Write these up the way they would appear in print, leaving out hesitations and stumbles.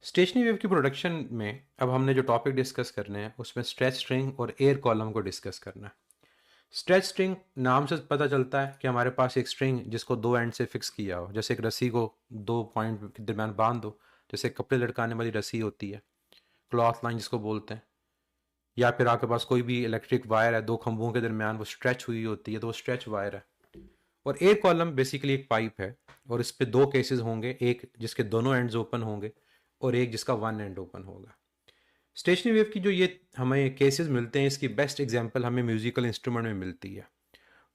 Stationary wave की production में अब हमने जो टॉपिक डिस्कस करने हैं उसमें स्ट्रेच स्ट्रिंग और एयर कॉलम को डिस्कस करना है। स्ट्रेच स्ट्रिंग नाम से पता चलता है कि हमारे पास एक स्ट्रिंग जिसको दो एंड से फिक्स किया हो, जैसे एक रस्सी को दो पॉइंट के दरमियान बांध दो, जैसे कपड़े लटकाने वाली रस्सी होती है, क्लॉथ लाइन जिसको बोलते हैं, या फिर आपके पास कोई भी इलेक्ट्रिक वायर है दो खंभों के दरमियान वो स्ट्रेच हुई होती है तो वो स्ट्रेच वायर है। और एयर कॉलम बेसिकली एक पाइप है और इस पे दो केसेस होंगे, एक जिसके दोनों एंड्स ओपन होंगे और एक जिसका वन एंड ओपन होगा। स्टेशनरी वेव की जो ये हमें केसेस मिलते हैं इसकी बेस्ट एग्जांपल हमें म्यूजिकल इंस्ट्रूमेंट में मिलती है।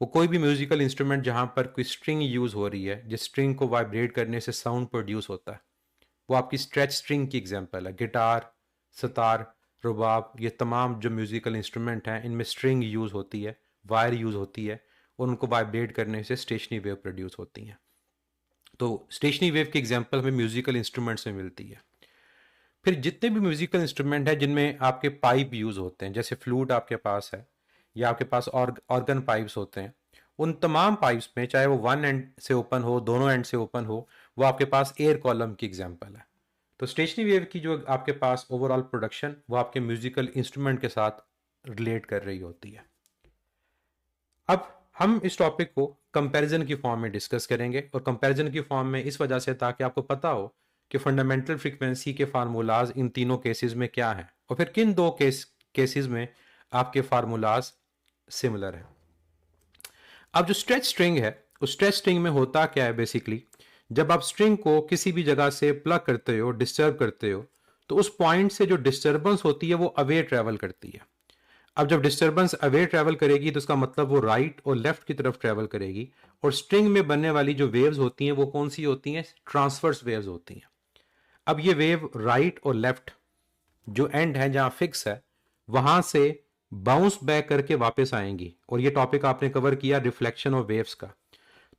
वो कोई भी म्यूजिकल इंस्ट्रूमेंट जहां पर कोई स्ट्रिंग यूज हो रही है, जिस स्ट्रिंग को वाइब्रेट करने से साउंड प्रोड्यूस होता है, वो आपकी स्ट्रेच स्ट्रिंग की एग्जांपल है। गिटार, सतार, रुबाब, ये तमाम जो म्यूजिकल इंस्ट्रूमेंट हैं इनमें स्ट्रिंग यूज होती है, वायर यूज होती है और उनको वाइब्रेट करने से स्टेशनरी वेव प्रोड्यूस होती हैं। तो स्टेशनरी वेव की एग्जांपल हमें म्यूजिकल इंस्ट्रूमेंट्स में मिलती है। फिर जितने भी म्यूजिकल इंस्ट्रूमेंट हैं जिनमें आपके पाइप यूज होते हैं, जैसे फ्लूट आपके पास है या आपके पास ऑर्गन पाइप्स होते हैं, उन तमाम पाइप्स में चाहे वो वन एंड से ओपन हो, दोनों एंड से ओपन हो, वो आपके पास एयर कॉलम की एग्जांपल है। तो स्टेशनरी वेव की जो आपके पास ओवरऑल प्रोडक्शन वो आपके म्यूजिकल इंस्ट्रूमेंट के साथ रिलेट कर रही होती है। अब हम इस टॉपिक को कंपैरिजन की फॉर्म में डिस्कस करेंगे, और कंपैरिजन की फॉर्म में इस वजह से ताकि आपको पता हो कि फंडामेंटल फ्रीक्वेंसी के फार्मूलाज इन तीनों केसेस में क्या हैं और फिर किन दो केसेस में आपके फार्मूलाज सिमिलर हैं। अब जो स्ट्रेच स्ट्रिंग है, उस स्ट्रेच स्ट्रिंग में होता क्या है बेसिकली, जब आप स्ट्रिंग को किसी भी जगह से प्लग करते हो, डिस्टर्ब करते हो, तो उस पॉइंट से जो डिस्टर्बेंस होती है वो अवे ट्रेवल करती है। अब जब डिस्टर्बेंस अवे ट्रेवल करेगी तो इसका मतलब वो राइट और लेफ्ट की तरफ ट्रेवल करेगी, और स्ट्रिंग में बनने वाली जो वेव्स होती हैं वो कौन सी होती हैं? ट्रांसवर्स वेव्स होती हैं। अब ये वेव राइट और लेफ्ट जो एंड है जहां फिक्स है वहां से बाउंस बैक करके वापस आएंगी, और ये टॉपिक आपने कवर किया रिफ्लेक्शन ऑफ वेव्स का।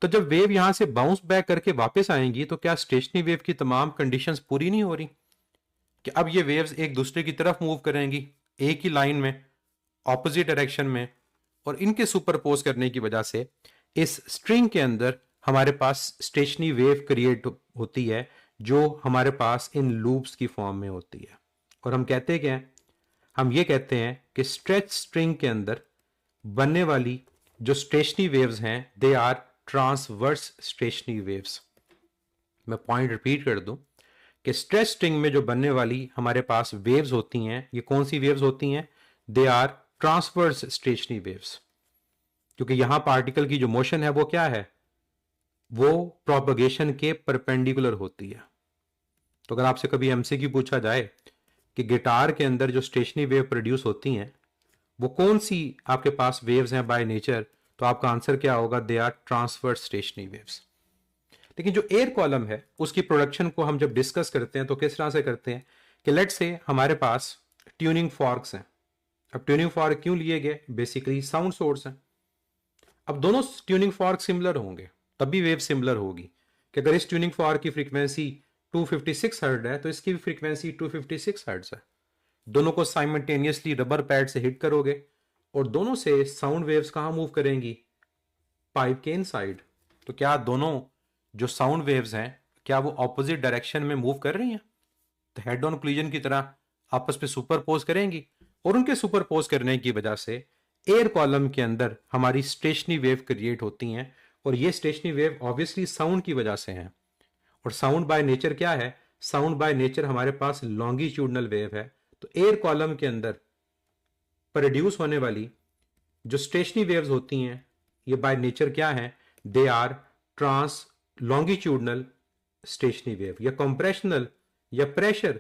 तो जब वेव यहां से बाउंस बैक करके वापस आएंगी तो क्या स्टेशनरी वेव की तमाम कंडीशंस पूरी नहीं हो रही कि अब ये वेव्स एक दूसरे की तरफ मूव करेंगी एक ही लाइन में, ऑपोजिट डायरेक्शन में, और इनके सुपरपोज करने की वजह से इस स्ट्रिंग के अंदर हमारे पास स्टेशनरी वेव क्रिएट होती है जो हमारे पास इन लूप्स की फॉर्म में होती है। और हम कहते क्या हैं? हम ये कहते हैं कि स्ट्रेच स्ट्रिंग के अंदर बनने वाली जो स्टेशनरी वेव्स हैं they are transverse stationary waves. मैं पॉइंट रिपीट कर दूं कि स्ट्रेच स्ट्रिंग में जो बनने वाली हमारे पास वेव्स होती हैं, ये कौन सी वेव्स होती हैं? They are transverse stationary waves, क्योंकि यहां पार्टिकल की जो मोशन है वो क्या है? वो प्रोपगेशन के परपेंडिकुलर होती है। तो अगर आपसे कभी एमसीक्यू पूछा जाए कि गिटार के अंदर जो स्टेशनरी वेव प्रोड्यूस होती हैं वो कौन सी आपके पास वेव्स हैं बाय नेचर, तो आपका आंसर क्या होगा? They are transverse stationary waves. लेकिन जो एयर कॉलम है उसकी प्रोडक्शन को हम जब डिस्कस करते हैं तो किस तरह से करते हैं कि लेट से हमारे पास ट्यूनिंग फॉर्क्स हैं। अब ट्यूनिंग फॉर्क क्यों लिए गए? बेसिकली साउंड सोर्स है। अब दोनों ट्यूनिंग फॉर्क सिमिलर होंगे तभी वेव सिमिलर होगी, कि अगर इस ट्यूनिंग फॉर्क की फ्रीक्वेंसी 256 हर्ट्ज है तो इसकी भी फ्रीक्वेंसी 256 हर्ट्ज है। दोनों को साइमल्टेनियसली रबर पैड से हिट करोगे और दोनों से साउंड वेव्स कहां मूव करेंगी? पाइप के इनसाइड। तो क्या दोनों जो साउंड वेव्स हैं क्या वो ऑपोजिट डायरेक्शन में मूव कर रही हैं? तो हेड ऑन कोलिजन की तरह आपस में सुपरपोज करेंगी, और उनके सुपरपोज करने की वजह से एयर कॉलम के अंदर हमारी स्टेशनरी वेव क्रिएट होती हैं, और ये स्टेशनरी वेव ऑब्वियसली साउंड की वजह से हैं। और साउंड बाय नेचर क्या है? साउंड बाय नेचर हमारे पास लॉन्गिट्यूडनल वेव है। तो एयर कॉलम के अंदर प्रोड्यूस होने वाली जो स्टेशनरी वेव्स होती हैं ये बाय नेचर क्या है? They are trans longitudinal stationary wave, या कंप्रेशनल या प्रेशर,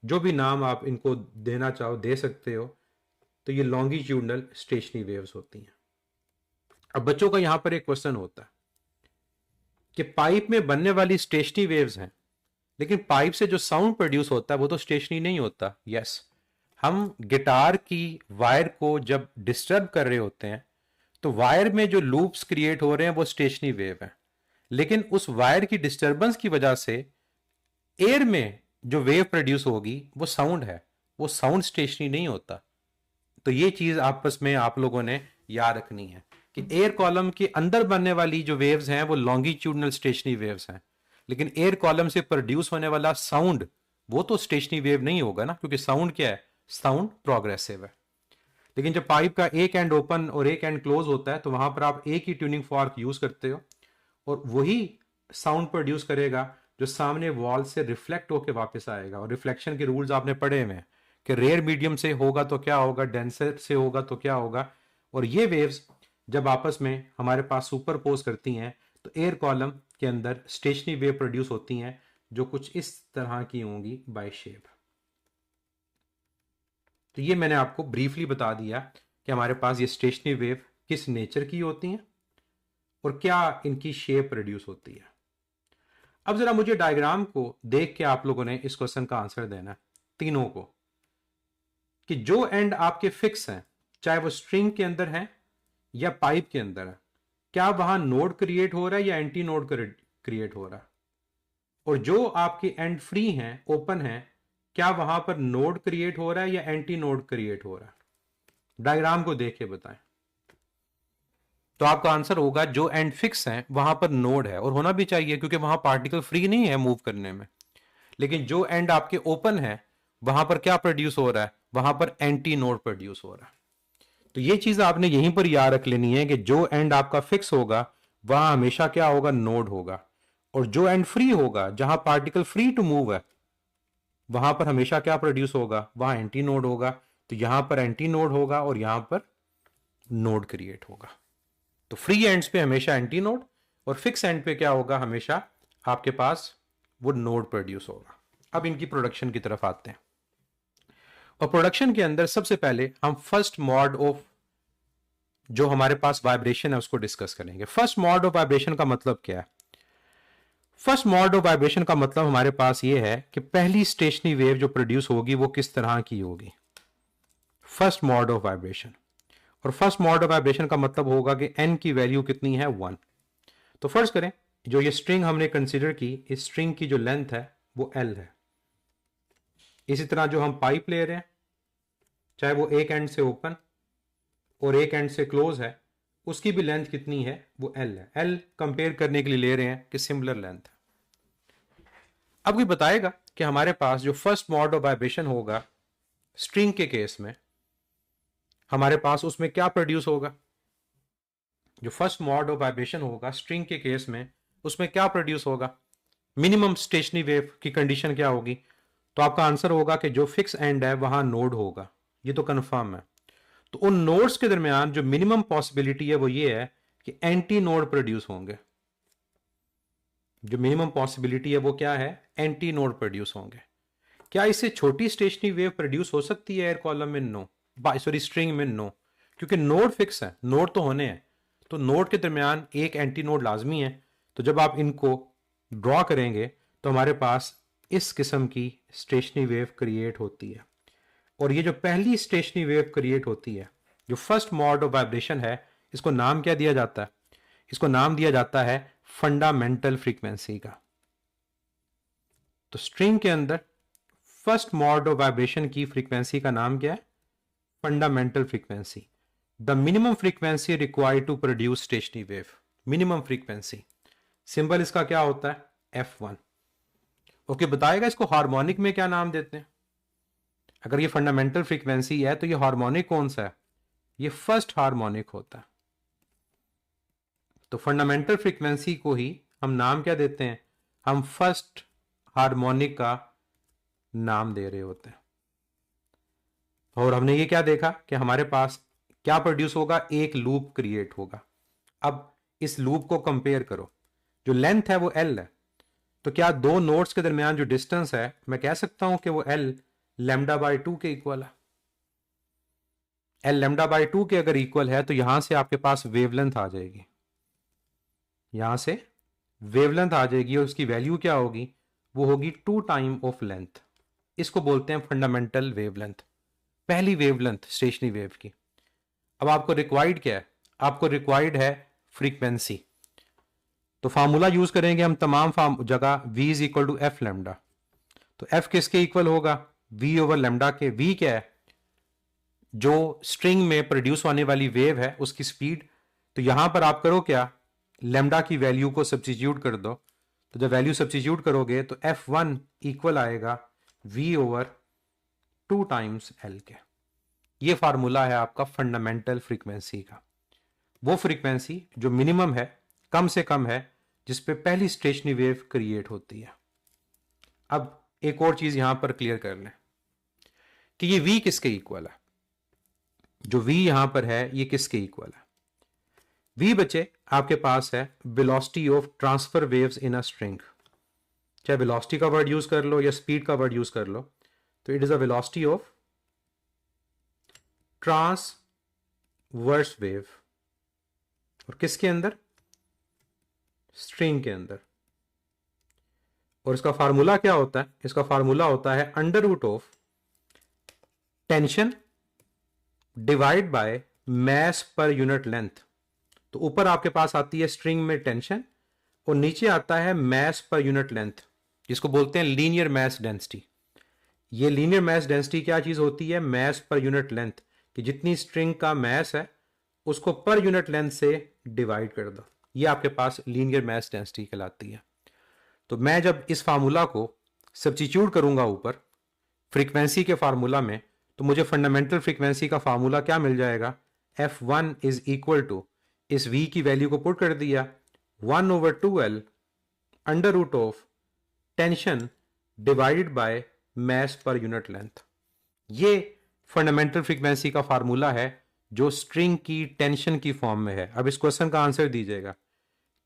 जो भी नाम आप इनको देना चाहो दे सकते हो। तो ये लॉन्गिट्यूडनल स्टेशनरी वेव्स होती हैं। अब बच्चों का यहां पर एक क्वेश्चन होता है कि पाइप में बनने वाली स्टेशनरी वेव्स हैं, लेकिन पाइप से जो साउंड प्रोड्यूस होता है वो तो स्टेशनरी नहीं होता। यस, हम गिटार की वायर को जब डिस्टर्ब कर रहे होते हैं तो वायर में जो लूप्स क्रिएट हो रहे हैं वो स्टेशनरी वेव है, लेकिन उस वायर की डिस्टर्बेंस की वजह से एयर में जो वेव प्रोड्यूस होगी वो साउंड है, वो साउंड स्टेशनरी नहीं होता। तो ये चीज आपस में आप लोगों ने याद रखनी है कि एयर कॉलम के अंदर बनने वाली जो वेव्स हैं वो लॉन्गिट्यूडनल स्टेशनरी वेव्स हैं, लेकिन एयर कॉलम से प्रोड्यूस होने वाला साउंड वो तो स्टेशनरी वेव नहीं होगा ना, क्योंकि साउंड क्या है, साउंड प्रोग्रेसिव है। लेकिन जब पाइप का एक एंड ओपन और एक एंड क्लोज होता है तो वहां पर आप एक ही ट्यूनिंग फॉर्क यूज करते हो और वही साउंड प्रोड्यूस करेगा जो सामने वॉल से रिफ्लेक्ट होकर वापस आएगा। और रिफ्लेक्शन के रूल्स आपने पढ़े हुए हैं कि रेयर मीडियम से होगा तो क्या होगा, डेंसर से होगा तो क्या होगा। और ये वेव्स जब आपस में हमारे पास सुपरपोज करती हैं तो एयर कॉलम के अंदर स्टेशनरी वेव प्रोड्यूस होती हैं जो कुछ इस तरह की होंगी बाय शेप। तो ये मैंने आपको ब्रीफली बता दिया कि हमारे पास ये स्टेशनरी वेव किस नेचर की होती हैं और क्या इनकी शेप प्रोड्यूस होती है। अब जरा मुझे डायग्राम को देख के आप लोगों ने इस क्वेश्चन का आंसर देना है, तीनों को, कि जो एंड आपके फिक्स हैं, चाहे वो स्ट्रिंग के अंदर है या पाइप के अंदर है, क्या वहां नोड क्रिएट हो रहा है या एंटी नोड क्रिएट हो रहा है। और जो आपके एंड फ्री हैं, ओपन हैं, क्या वहां पर नोड क्रिएट हो रहा है या एंटी नोड क्रिएट हो रहा है। डायग्राम को देख के बताएं। तो आपका आंसर होगा जो एंड फिक्स है वहां पर नोड है, और होना भी चाहिए क्योंकि वहां पार्टिकल फ्री नहीं है मूव करने में। लेकिन जो एंड आपके ओपन है वहां पर क्या प्रोड्यूस हो रहा है, वहां पर एंटी नोड प्रोड्यूस हो रहा है। तो ये चीज आपने यहीं पर याद रख लेनी है कि जो एंड आपका फिक्स होगा वहां हमेशा क्या होगा, नोड होगा। और जो एंड फ्री होगा, जहां पार्टिकल फ्री टू मूव है, वहां पर हमेशा क्या प्रोड्यूस होगा, वहां एंटी नोड होगा। तो यहां पर एंटी नोड होगा और यहां पर नोड क्रिएट होगा। तो फ्री एंड्स पे हमेशा एंटी नोड और फिक्स एंड पे क्या होगा, हमेशा आपके पास वो नोड प्रोड्यूस होगा। अब इनकी प्रोडक्शन की तरफ आते हैं। और प्रोडक्शन के अंदर सबसे पहले हम फर्स्ट मॉड ऑफ जो हमारे पास वाइब्रेशन है उसको डिस्कस करेंगे। फर्स्ट मॉड ऑफ वाइब्रेशन का मतलब क्या है। फर्स्ट मॉड ऑफ वाइब्रेशन का मतलब हमारे पास ये है कि पहली स्टेशनरी वेव जो प्रोड्यूस होगी वो किस तरह की होगी, फर्स्ट मॉड ऑफ वाइब्रेशन। और फर्स्ट मॉड ऑफ वाइब्रेशन का मतलब होगा कि n की वैल्यू कितनी है, 1। तो फर्ज करें जो ये स्ट्रिंग हमने कंसीडर की, इस स्ट्रिंग की जो लेंथ है वो l है। इसी तरह जो हम पाइप ले रहे हैं, चाहे वो एक एंड से ओपन और एक एंड से क्लोज है, उसकी भी लेंथ कितनी है, वो l है। l कंपेयर करने के लिए ले रहे हैं कि सिमिलर लेंथ है। अब कोई बताएगा कि हमारे पास जो फर्स्ट मॉड ऑफ वाइब्रेशन होगा स्ट्रिंग के केस में, हमारे पास उसमें क्या प्रोड्यूस होगा। जो फर्स्ट मॉड ऑफ वाइब्रेशन होगा स्ट्रिंग के केस में, उसमें क्या प्रोड्यूस होगा, मिनिमम स्टेशनरी वेव की कंडीशन क्या होगी। तो आपका आंसर होगा कि जो फिक्स एंड है वहां नोड होगा। ये तो कंफर्म है। तो उन नोड्स के दरमियान जो मिनिमम पॉसिबिलिटी है वो ये है कि एंटी नोड प्रोड्यूस होंगे। जो मिनिमम पॉसिबिलिटी है वो क्या है, एंटी नोड प्रोड्यूस होंगे। क्या इससे छोटी स्टेशनरी वेव प्रोड्यूस हो सकती है एयर कॉलम में, नो, सॉरी स्ट्रिंग में नो, क्योंकि नोड फिक्स है, नोड तो होने हैं। तो नोड के दरमियान एक एंटी नोड लाजमी है। तो जब आप इनको ड्रॉ करेंगे तो हमारे पास इस किस्म की स्टेशनरी वेव क्रिएट होती है। और ये जो पहली स्टेशनरी वेव क्रिएट होती है, जो फर्स्ट मॉड ऑफ वाइब्रेशन है, इसको नाम क्या दिया जाता है, इसको नाम दिया जाता है फंडामेंटल फ्रीक्वेंसी का। तो स्ट्रिंग के अंदर फर्स्ट मॉड ऑफ वाइब्रेशन की फ्रीक्वेंसी का नाम क्या है, fundamental frequency. The minimum frequency required to produce stationary wave, minimum frequency. Symbol इसका क्या होता है, F1। ओके, बताएगा इसको हार्मोनिक में क्या नाम देते हैं। अगर ये फंडामेंटल फ्रीक्वेंसी है तो ये हार्मोनिक कौन सा है, ये फर्स्ट हार्मोनिक होता है। तो फंडामेंटल फ्रीक्वेंसी को ही हम नाम क्या देते हैं, हम फर्स्ट हार्मोनिक का नाम दे रहे होते हैं। और हमने ये क्या देखा कि हमारे पास क्या प्रोड्यूस होगा, एक लूप क्रिएट होगा। अब इस लूप को कंपेयर करो, जो लेंथ है वो l है। तो क्या दो नोड्स के दरमियान जो डिस्टेंस है, मैं कह सकता हूं कि वो l लैम्डा बाय 2 के इक्वल है। l लैम्डा बाय 2 के अगर इक्वल है तो यहां से आपके पास वेवलेंथ आ जाएगी, यहां से वेवलेंथ आ जाएगी और उसकी वैल्यू क्या होगी, वो होगी 2 टाइम ऑफ लेंथ। इसको बोलते हैं फंडामेंटल वेवलेंथ, पहली वेवलेंथ स्टेशनरी वेव की। अब आपको रिक्वायर्ड क्या है, आपको रिक्वायर्ड है फ्रीक्वेंसी। तो फार्मूला यूज करेंगे हम तमाम जगह, v is equal to F lambda. तो f किसके इक्वल होगा, v ओवर लेमडा के। v क्या है, जो स्ट्रिंग में प्रोड्यूस होने वाली वेव है उसकी स्पीड। तो यहां पर आप करो क्या, लेमडा की वैल्यू को सब्स्टिट्यूट कर दो। तो जब वैल्यू सब्स्टिट्यूट करोगे तो F1 इक्वल आएगा v ओवर 2 टाइम्स एल के। ये फार्मूला है आपका फंडामेंटल फ्रीक्वेंसी का, वो फ्रीक्वेंसी जो मिनिमम है, कम से कम है, जिस पे पहली स्टेशनरी वेव क्रिएट होती है। अब एक और चीज यहां पर क्लियर कर लें कि ये v किसके इक्वल है। जो v यहां पर है ये किसके इक्वल है? v बच्चे आपके पास है velocity of transfer waves in a string. चाहे वेलोसिटी का वर्ड यूज कर लो या स्पीड का वर्ड यूज कर लो, तो it is a velocity of transverse wave. और किसके अंदर? स्ट्रिंग के अंदर। और इसका फार्मूला क्या होता है? इसका फार्मूला होता है under root of tension divide by mass per unit length. तो ऊपर आपके पास आती है स्ट्रिंग में टेंशन और नीचे आता है मास पर यूनिट लेंथ, जिसको बोलते हैं लीनियर मास डेंसिटी। ये लीनियर मास डेंसिटी क्या चीज होती है? मास पर यूनिट लेंथ, कि जितनी स्ट्रिंग का मास है उसको पर यूनिट लेंथ से डिवाइड कर दो। ये आपके पास लीनियर मास डेंसिटी कहलाती है। तो मैं जब इस फार्मूला को सब्स्टिट्यूट करूंगा ऊपर फ्रीक्वेंसी के फार्मूला में, तो मुझे फंडामेंटल फ्रीक्वेंसी का फार्मूला क्या मिल जाएगा? F1 इज इक्वल टू, इस v की वैल्यू को पुट कर दिया, 1 over 2l under root of tension divided by mass per unit length. ये फंडामेंटल फ्रीक्वेंसी का फार्मूला है जो स्ट्रिंग की टेंशन की फॉर्म में है। अब इस क्वेश्चन का आंसर दीजिएगा,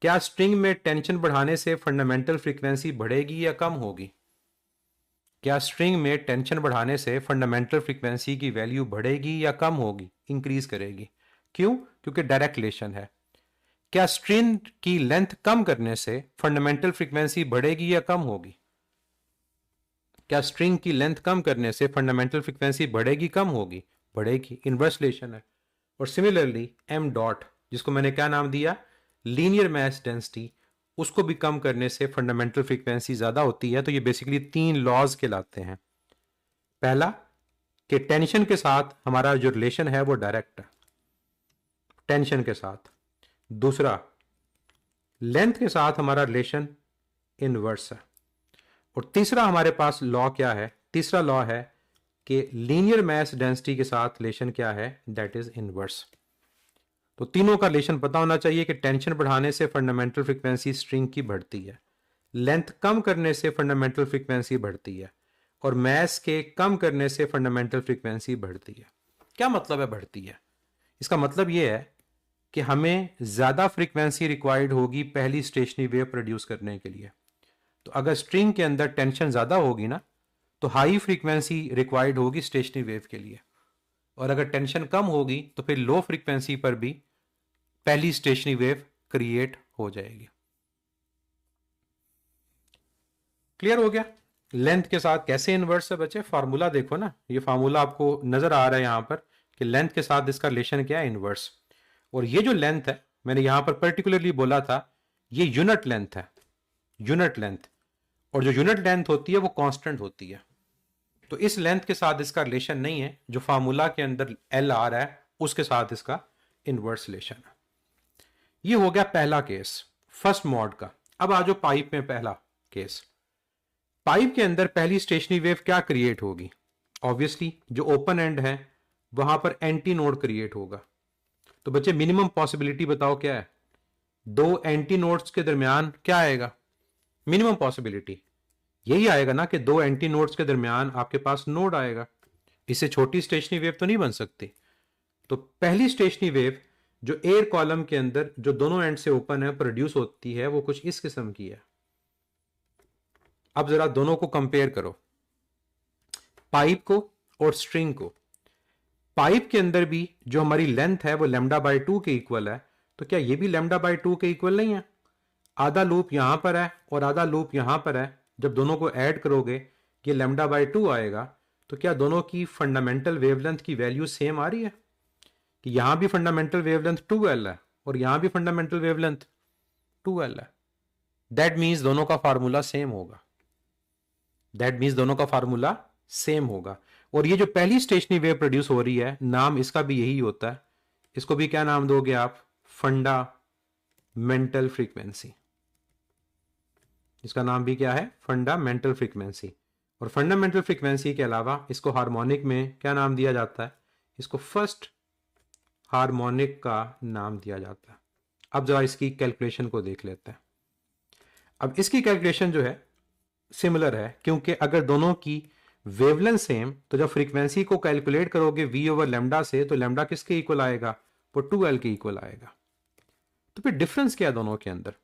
क्या स्ट्रिंग में टेंशन बढ़ाने से फंडामेंटल फ्रीक्वेंसी बढ़ेगी या कम होगी? क्या स्ट्रिंग में टेंशन बढ़ाने से फंडामेंटल फ्रीक्वेंसी की वैल्यू बढ़ेगी या कम होगी? इंक्रीज करेगी। क्यों? क्योंकि डायरेक्ट रिलेशन है। क्या स्ट्रिंग की लेंथ कम करने से फंडामेंटल फ्रीक्वेंसी बढ़ेगी या कम होगी? क्या स्ट्रिंग की लेंथ कम करने से फंडामेंटल फ्रीक्वेंसी बढ़ेगी कम होगी? बढ़ेगी, इनवर्स रिलेशन है। और सिमिलरली m डॉट, जिसको मैंने क्या नाम दिया? लीनियर मास डेंसिटी, उसको भी कम करने से फंडामेंटल फ्रीक्वेंसी ज्यादा होती है। तो ये बेसिकली 3 लॉज कहलाते हैं। पहला कि टेंशन के साथ हमारा जो रिलेशन है वो डायरेक्ट है, टेंशन के साथ। दूसरा, लेंथ के साथ हमारा रिलेशन इनवर्स है। और तीसरा हमारे पास लॉ क्या है? तीसरा लॉ है कि लीनियर मास डेंसिटी के साथ रिलेशन क्या है? That is inverse. तो तीनों का रिलेशन पता होना चाहिए कि टेंशन बढ़ाने से फंडामेंटल फ्रीक्वेंसी स्ट्रिंग की बढ़ती है, लेंथ कम करने से फंडामेंटल फ्रीक्वेंसी बढ़ती है, और मास के कम करने से फंडामेंटल फ्रीक्वेंसी बढ़ती है। क्या मतलब है बढ़ती है? इसका मतलब यह है कि हमें ज्यादा फ्रीक्वेंसी रिक्वायर्ड होगी पहली स्टेशनरी वेव प्रोड्यूस करने के लिए। तो अगर स्ट्रिंग के अंदर टेंशन ज्यादा होगी ना, तो हाई फ्रीक्वेंसी रिक्वायर्ड होगी स्टेशनरी वेव के लिए। और अगर टेंशन कम होगी तो फिर लो फ्रीक्वेंसी पर भी पहली स्टेशनरी वेव क्रिएट हो जाएगी। क्लियर हो गया? लेंथ के साथ कैसे इनवर्स है बच्चे? फार्मूला देखो ना, ये फार्मूला आपको नजर आ रहा है यहां पर कि लेंथ के साथ इसका रिलेशन क्या है? इनवर्स। और ये जो लेंथ है, मैंने यहां पर पर्टिकुलरली बोला था, ये यूनिट लेंथ है, यूनिट लेंथ। और जो यूनिट लेंथ होती है वो कांस्टेंट होती है। तो इस लेंथ के साथ इसका रिलेशन नहीं है, जो फार्मूला के अंदर एल आ रहा है उसके साथ इसका इनवर्स रिलेशन है। ये हो गया पहला केस, फर्स्ट मॉड का। अब आ जाओ पाइप में पहला केस। पाइप के अंदर पहली स्टेशनरी वेव क्या क्रिएट होगी? ऑब्वियसली जो ओपन एंड है वहां पर एंटी नोड क्रिएट होगा। तो बच्चे मिनिमम पॉसिबिलिटी बताओ क्या है? दो एंटी नोड्स के दरमियान क्या आएगा? मिनिमम पॉसिबिलिटी यही आएगा ना कि दो एंटी नोड्स के दरमियान आपके पास नोड आएगा। इससे छोटी स्टेशनरी वेव तो नहीं बन सकती। तो पहली स्टेशनरी वेव जो एयर कॉलम के अंदर जो दोनों एंड से ओपन है प्रोड्यूस होती है वो कुछ इस किस्म की है। अब जरा दोनों को कंपेयर करो, पाइप को और स्ट्रिंग को। पाइप के अंदर भी जो हमारी लेंथ है वो λ/2 के इक्वल है। तो क्या ये भी λ/2 के इक्वल नहीं है? आधा लूप यहां पर है और आधा लूप यहां पर है। जब दोनों को ऐड करोगे ये λ/2 आएगा। तो क्या दोनों की फंडामेंटल वेवलेंथ की वैल्यू सेम आ रही है? कि यहां भी फंडामेंटल वेवलेंथ 2l है और यहां भी फंडामेंटल वेवलेंथ 2l है। दैट मीन्स दोनों का फार्मूला सेम होगा। दैट मीन्स दोनों का फार्मूला सेम होगा। और ये जो पहली स्टेशनरी वेव प्रोड्यूस हो रही है, नाम इसका भी यही होता है। इसको भी क्या नाम दोगे आप? Fundamental frequency. इसका नाम भी क्या है? Fundamental frequency. और फंडामेंटल फ्रीक्वेंसी के अलावा इसको हार्मोनिक में क्या नाम दिया जाता है? इसको फर्स्ट हार्मोनिक का नाम दिया जाता है। अब जरा इसकी कैलकुलेशन को देख लेते हैं। अब इसकी कैलकुलेशन जो है सिमिलर है, क्योंकि अगर दोनों की वेवलेंथ सेम, तो जब फ्रीक्वेंसी को कैलकुलेट करोगे v ओवर लेमडा से, तो लेमडा किसके इक्वल आएगा? वो 2l के इक्वल आएगा। तो फिर डिफरेंस क्या है दोनों के अंदर?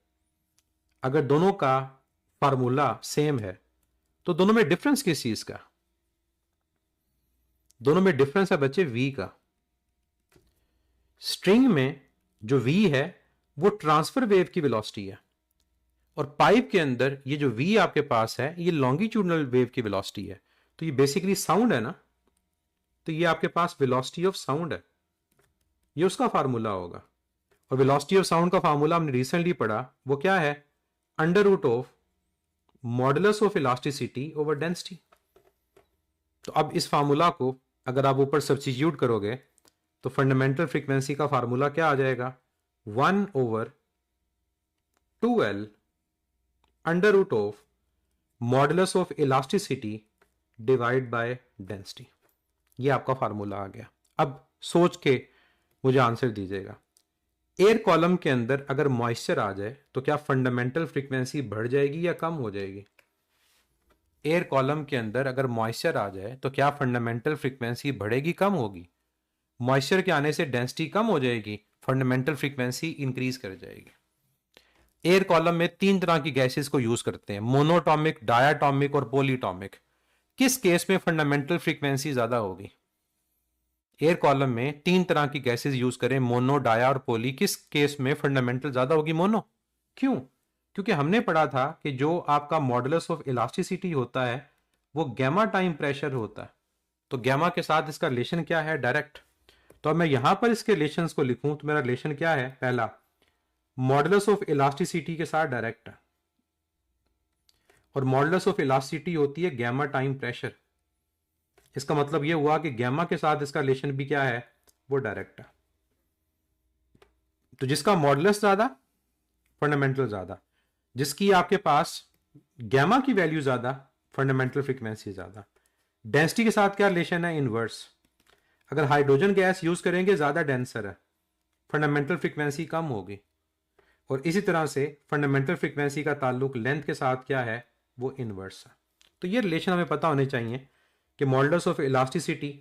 अगर दोनों का फार्मूला सेम है तो दोनों में डिफरेंस किस चीज का? दोनों में डिफरेंस है बच्चे v का। स्ट्रिंग में जो v है वो ट्रांसफर वेव की वेलोसिटी है, और पाइप के अंदर ये जो v आपके पास है ये लॉन्गिट्यूडनल वेव की वेलोसिटी है। तो ये बेसिकली साउंड है ना, तो ये आपके पास वेलोसिटी ऑफ साउंड है, ये उसका फार्मूला होगा। और वेलोसिटी ऑफ साउंड का फार्मूला हमने रिसेंटली पढ़ा, वो क्या है? Under root of modulus of elasticity over density. तो अब इस फार्मूला को अगर आप ऊपर सब्स्टिट्यूट करोगे तो फंडामेंटल फ्रीक्वेंसी का फार्मूला क्या आ जाएगा? 1 over 2l under root of modulus of elasticity divide by density. ये आपका फार्मूला आ गया। अब सोच के मुझे आंसर दीजिएगा। एयर कॉलम के अंदर अगर मॉइस्चर आ जाए तो क्या फंडामेंटल फ्रीक्वेंसी बढ़ जाएगी या कम हो जाएगी? एयर कॉलम के अंदर अगर मॉइस्चर आ जाए तो क्या फंडामेंटल फ्रीक्वेंसी बढ़ेगी, कम होगी? मॉइस्चर के आने से डेंसिटी कम हो जाएगी, फंडामेंटल फ्रीक्वेंसी इंक्रीज कर जाएगी। एयर कॉलम में 3 तरह की गैसेस को यूज करते हैं, मोनोटॉमिक, डायाटॉमिक और पॉलीटॉमिक। किस केस में फंडामेंटल फ्रीक्वेंसी ज्यादा होगी? एयर कॉलम में 3 तरह की गैसेस यूज करें, मोनो, डाया और पोली। किस केस में फंडामेंटल ज्यादा होगी? मोनो। क्यों? क्योंकि हमने पढ़ा था कि जो आपका मॉडुलस ऑफ इलास्टिसिटी होता है वो गैमा टाइम प्रेशर होता है। तो गैमा के साथ इसका रिलेशन क्या है? डायरेक्ट। तो अब मैं यहां पर इसके रिलेशंस को लिखूं तो मेरा रिलेशन क्या है? पहला, मॉडुलस ऑफ इलास्टिसिटी के साथ डायरेक्ट है, और मॉडुलस ऑफ इलास्टिसिटी होती है गैमा टाइम प्रेशर। इसका मतलब यह हुआ कि गैमा के साथ इसका रिलेशन भी क्या है? वो डायरेक्ट है। तो जिसका मॉडुलस ज्यादा, फंडामेंटल ज्यादा। जिसकी आपके पास गैमा की वैल्यू ज्यादा, फंडामेंटल फ्रीक्वेंसी ज्यादा। डेंसिटी के साथ क्या रिलेशन है? इनवर्स। अगर हाइड्रोजन गैस यूज करेंगे ज्यादा डेंसर है, फंडामेंटल फ्रीक्वेंसी कम होगी। और इसी तरह से फंडामेंटल फ्रीक्वेंसी का ताल्लुक लेंथ के साथ क्या है? वो इनवर्स है। तो ये रिलेशन हमें पता होने चाहिए कि मॉडुलस ऑफ इलास्टिसिटी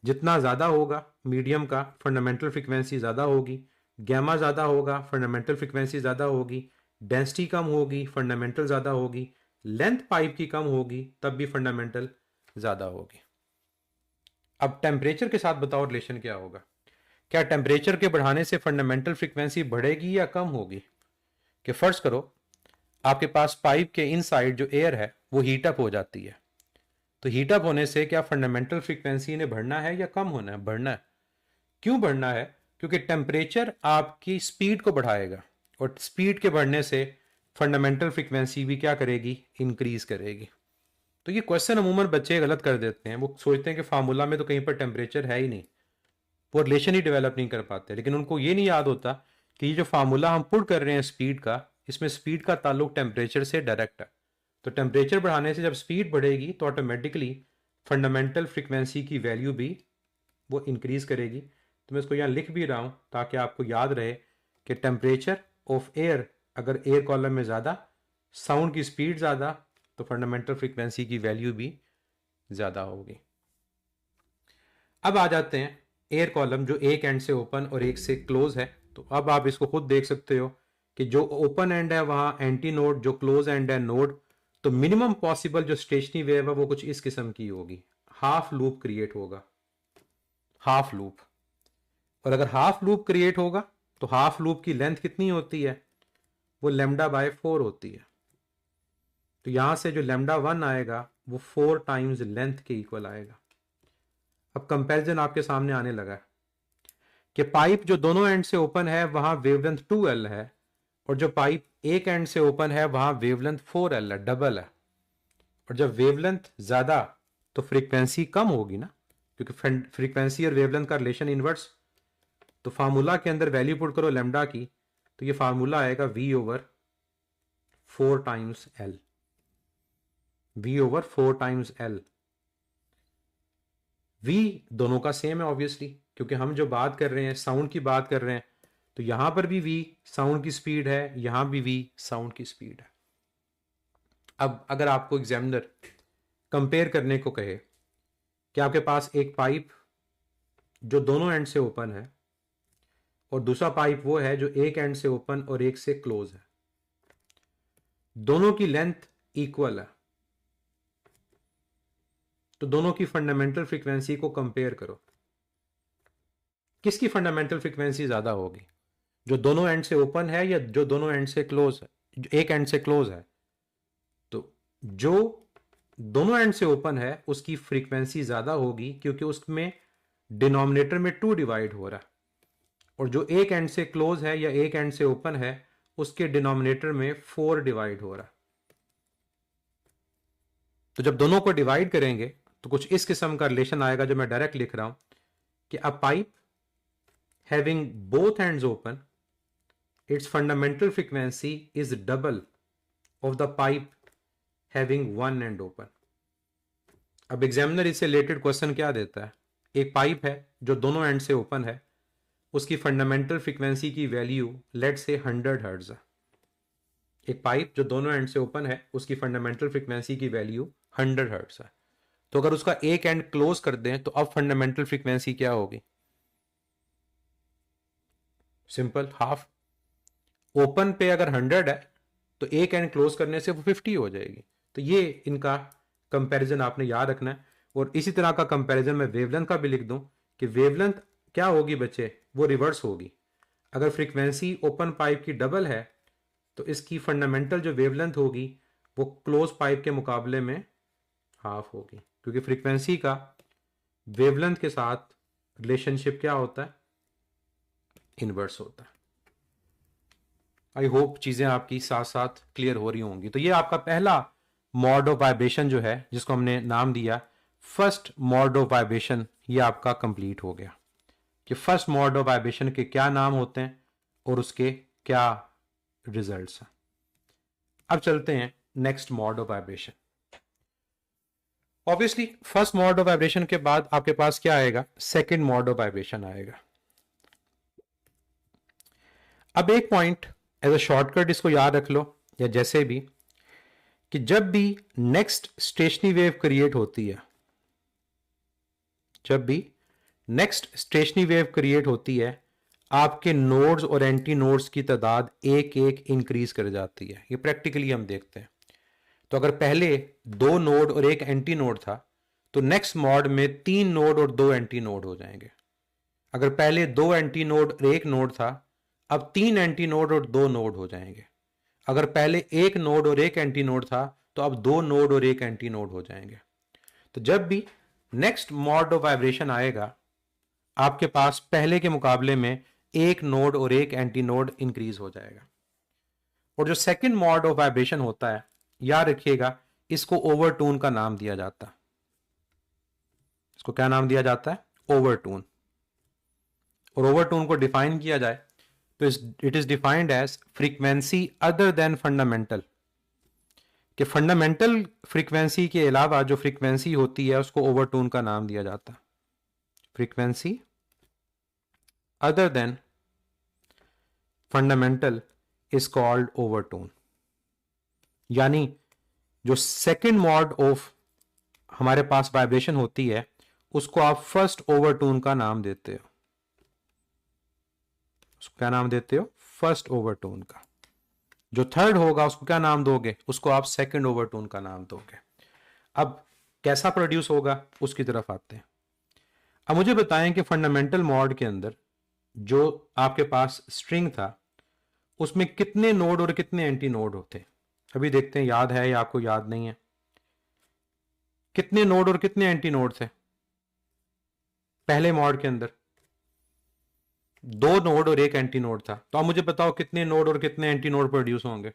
जितना ज़्यादा होगा मीडियम का, फंडामेंटल फ्रीक्वेंसी ज़्यादा होगी। गैमा ज़्यादा होगा, फंडामेंटल फ्रीक्वेंसी ज़्यादा होगी। डेंसिटी कम होगी, फंडामेंटल ज़्यादा होगी। लेंथ पाइप की कम होगी, तब भी फंडामेंटल ज़्यादा होगी। अब टेम्परेचर के साथ बताओ रिलेशन क्या होगा? क्या टेम्परेचर के बढ़ाने से फंडामेंटल फ्रीक्वेंसी बढ़ेगी या कम होगी? कि फर्ज करो आपके पास पाइप के इनसाइड जो एयर है वो हीटअप हो जाती है, तो हीटअप होने से क्या फंडामेंटल फ्रीक्वेंसी ने बढ़ना है या कम होना है? बढ़ना है। क्यों बढ़ना है? क्योंकि टेम्परेचर आपकी स्पीड को बढ़ाएगा, और स्पीड के बढ़ने से फंडामेंटल फ्रीक्वेंसी भी क्या करेगी? इंक्रीज करेगी। तो ये क्वेश्चन अमूमन बच्चे गलत कर देते हैं, वो सोचते हैं कि फार्मूला में तो कहीं पर टेम्परेचर है ही नहीं, वो रिलेशन ही डेवलप नहीं कर पाते। लेकिन उनको ये नहीं याद होता कि ये जो फार्मूला हम पुट कर रहे हैं स्पीड का, इसमें स्पीड का ताल्लुक टेम्परेचर से डायरेक्ट है। तो टेम्परेचर बढ़ाने से जब स्पीड बढ़ेगी तो ऑटोमेटिकली फंडामेंटल फ्रीक्वेंसी की वैल्यू भी वो इंक्रीज करेगी। तो मैं इसको यहाँ लिख भी रहा हूँ ताकि आपको याद रहे कि टेम्परेचर ऑफ एयर अगर एयर कॉलम में ज़्यादा, साउंड की स्पीड ज़्यादा, तो फंडामेंटल फ्रीक्वेंसी की वैल्यू भी ज़्यादा होगी। अब आ जाते हैं एयर कॉलम जो एक एंड से ओपन और एक से क्लोज है। तो अब आप इसको खुद देख सकते हो कि जो ओपन एंड है वहाँ एंटी नोड, जो क्लोज एंड है नोड। तो मिनिमम पॉसिबल जो स्टेशनरी वेव है वो कुछ इस किस्म की होगी, हाफ लूप क्रिएट होगा, हाफ लूप। और अगर हाफ लूप क्रिएट होगा तो हाफ लूप की लेंथ कितनी होती है? वो लेमडा बाय 4 होती है। तो यहां से जो लेमडा 1 आएगा वो 4 टाइम्स लेंथ के इक्वल आएगा। अब कंपैरिजन आपके सामने आने लगा कि पाइप जो दोनों एंड से ओपन है वहां वेवलेंथ 2l है, और जो पाइप एक एंड से ओपन है वहां वेवलेंथ 4l है, डबल है। और जब वेवलेंथ ज्यादा तो फ्रीक्वेंसी कम होगी ना, क्योंकि फ्रीक्वेंसी और वेवलेंथ का रिलेशन इनवर्स। तो फार्मूला के अंदर वैल्यू पुट करो लेमडा की, तो ये फार्मूला आएगा v over 4 times l। v over 4 times l। v दोनों का सेम है ऑब्वियसली, क्योंकि हम जो बात कर रहे हैं साउंड की बात कर रहे हैं, तो यहां पर भी v साउंड की स्पीड है, यहां भी v साउंड की स्पीड है। अब अगर आपको एग्जामिनर कंपेयर करने को कहे कि आपके पास एक पाइप जो दोनों एंड से ओपन है और दूसरा पाइप वो है जो एक एंड से ओपन और एक से क्लोज है, दोनों की लेंथ इक्वल है, तो दोनों की फंडामेंटल फ्रीक्वेंसी को कंपेयर करो, किसकी फंडामेंटल फ्रीक्वेंसी ज्यादा होगी, जो दोनों एंड से ओपन है या जो दोनों एंड से क्लोज है, जो एक एंड से क्लोज है। तो जो दोनों एंड से ओपन है उसकी फ्रीक्वेंसी ज्यादा होगी, क्योंकि उसमें डिनोमिनेटर में 2 डिवाइड हो रहा है, और जो एक एंड से क्लोज है या एक एंड से ओपन है उसके डिनोमिनेटर में 4 डिवाइड हो रहा है। तो जब दोनों को डिवाइड करेंगे तो कुछ इस किस्म का रिलेशन आएगा जो मैं डायरेक्ट लिख रहा हूं कि अ pipe having both ends open, its fundamental frequency is double of the pipe having one and open. अब एग्जामिनर इससे रिलेटेड क्वेश्चन क्या देता है, एक पाइप है जो दोनों एंड से ओपन है, उसकी फंडामेंटल फ्रीक्वेंसी की वैल्यू लेट से 100 हर्ट्ज है। एक पाइप जो दोनों एंड से ओपन है उसकी फंडामेंटल फ्रीक्वेंसी की वैल्यू 100 हर्ट्ज है। तो अगर उसका एक एंड क्लोज कर दें तो अब फंडामेंटल फ्रीक्वेंसी क्या होगी, सिंपल हाफ। ओपन पे अगर 100 है तो एक एंड क्लोज करने से वो 50 हो जाएगी। तो ये इनका कंपैरिजन आपने याद रखना है। और इसी तरह का कंपैरिजन मैं वेवलेंथ का भी लिख दूं कि वेवलेंथ क्या होगी बच्चे, वो रिवर्स होगी। अगर फ्रीक्वेंसी ओपन पाइप की डबल है तो इसकी फंडामेंटल जो वेवलेंथ होगी वो क्लोज पाइप के मुकाबले में हाफ होगी, क्योंकि फ्रीक्वेंसी का वेवलेंथ के साथ रिलेशनशिप क्या होता है, इनवर्स होता है। आई होप चीजें आपकी साथ साथ क्लियर हो रही होंगी। तो ये आपका पहला मोड ऑफ वाइब्रेशन जो है जिसको हमने नाम दिया फर्स्ट मोड ऑफ वाइब्रेशन, ये आपका कंप्लीट हो गया कि फर्स्ट मोड ऑफ वाइब्रेशन के क्या नाम होते हैं और उसके क्या रिजल्ट्स हैं। अब चलते हैं next mode of vibration. Obviously first mode of vibration के बाद आपके पास क्या आएगा, सेकंड मोड ऑफ वाइब्रेशन आएगा। अब एक पॉइंट एज अ शॉर्टकट इसको याद रख लो या जैसे भी, कि जब भी नेक्स्ट स्टेशनरी वेव क्रिएट होती है, जब भी नेक्स्ट स्टेशनरी वेव क्रिएट होती है आपके नोड्स और एंटी नोड्स की तादाद एक एक इंक्रीज कर जाती है। ये प्रैक्टिकली हम देखते हैं। तो अगर पहले 2 नोड और एक एंटी नोड था तो नेक्स्ट मॉड में 3 नोड और 2 एंटी नोड हो जाएंगे। अगर पहले 2 एंटी नोड और एक नोड था अब 3 एंटी नोड और 2 नोड हो जाएंगे। अगर पहले 1 नोड और एक एंटी नोड था तो अब 2 नोड और एक एंटी नोड हो जाएंगे। तो जब भी नेक्स्ट मॉड ऑफ वाइब्रेशन आएगा आपके पास पहले के मुकाबले में एक नोड और एक एंटी नोड इंक्रीज हो जाएगा। और जो सेकंड मॉड ऑफ वाइब्रेशन होता है, याद रखिएगा, इसको ओवरटून का नाम दिया जाता है। इसको क्या नाम दिया जाता है, ओवरटून। और ओवरटून को डिफाइन किया जाए तो it is defined as frequency other than fundamental, कि फंडामेंटल फ्रीक्वेंसी के अलावा जो फ्रीक्वेंसी होती है उसको ओवरटून का नाम दिया जाता है। Frequency other than fundamental is called overtone. यानी जो सेकंड मॉड ऑफ हमारे पास वाइब्रेशन होती है उसको आप फर्स्ट ओवरटोन का नाम देते हो। उसको क्या नाम देते हो, फर्स्ट ओवरटोन का। जो थर्ड होगा उसको क्या नाम दोगे, उसको आप सेकंड ओवरटोन का नाम दोगे। अब कैसा प्रोड्यूस होगा उसकी तरफ आते हैं। अब मुझे बताएं कि फंडामेंटल मॉड के अंदर जो आपके पास स्ट्रिंग था उसमें कितने नोड और कितने एंटी नोड होते, अभी देखते हैं याद है या आपको याद नहीं है। कितने नोड और कितने एंटी नोड थे पहले मॉड के अंदर, 2 नोड और एक एंटी नोड था। तो आप मुझे बताओ कितने नोड और कितने एंटी नोड प्रोड्यूस होंगे।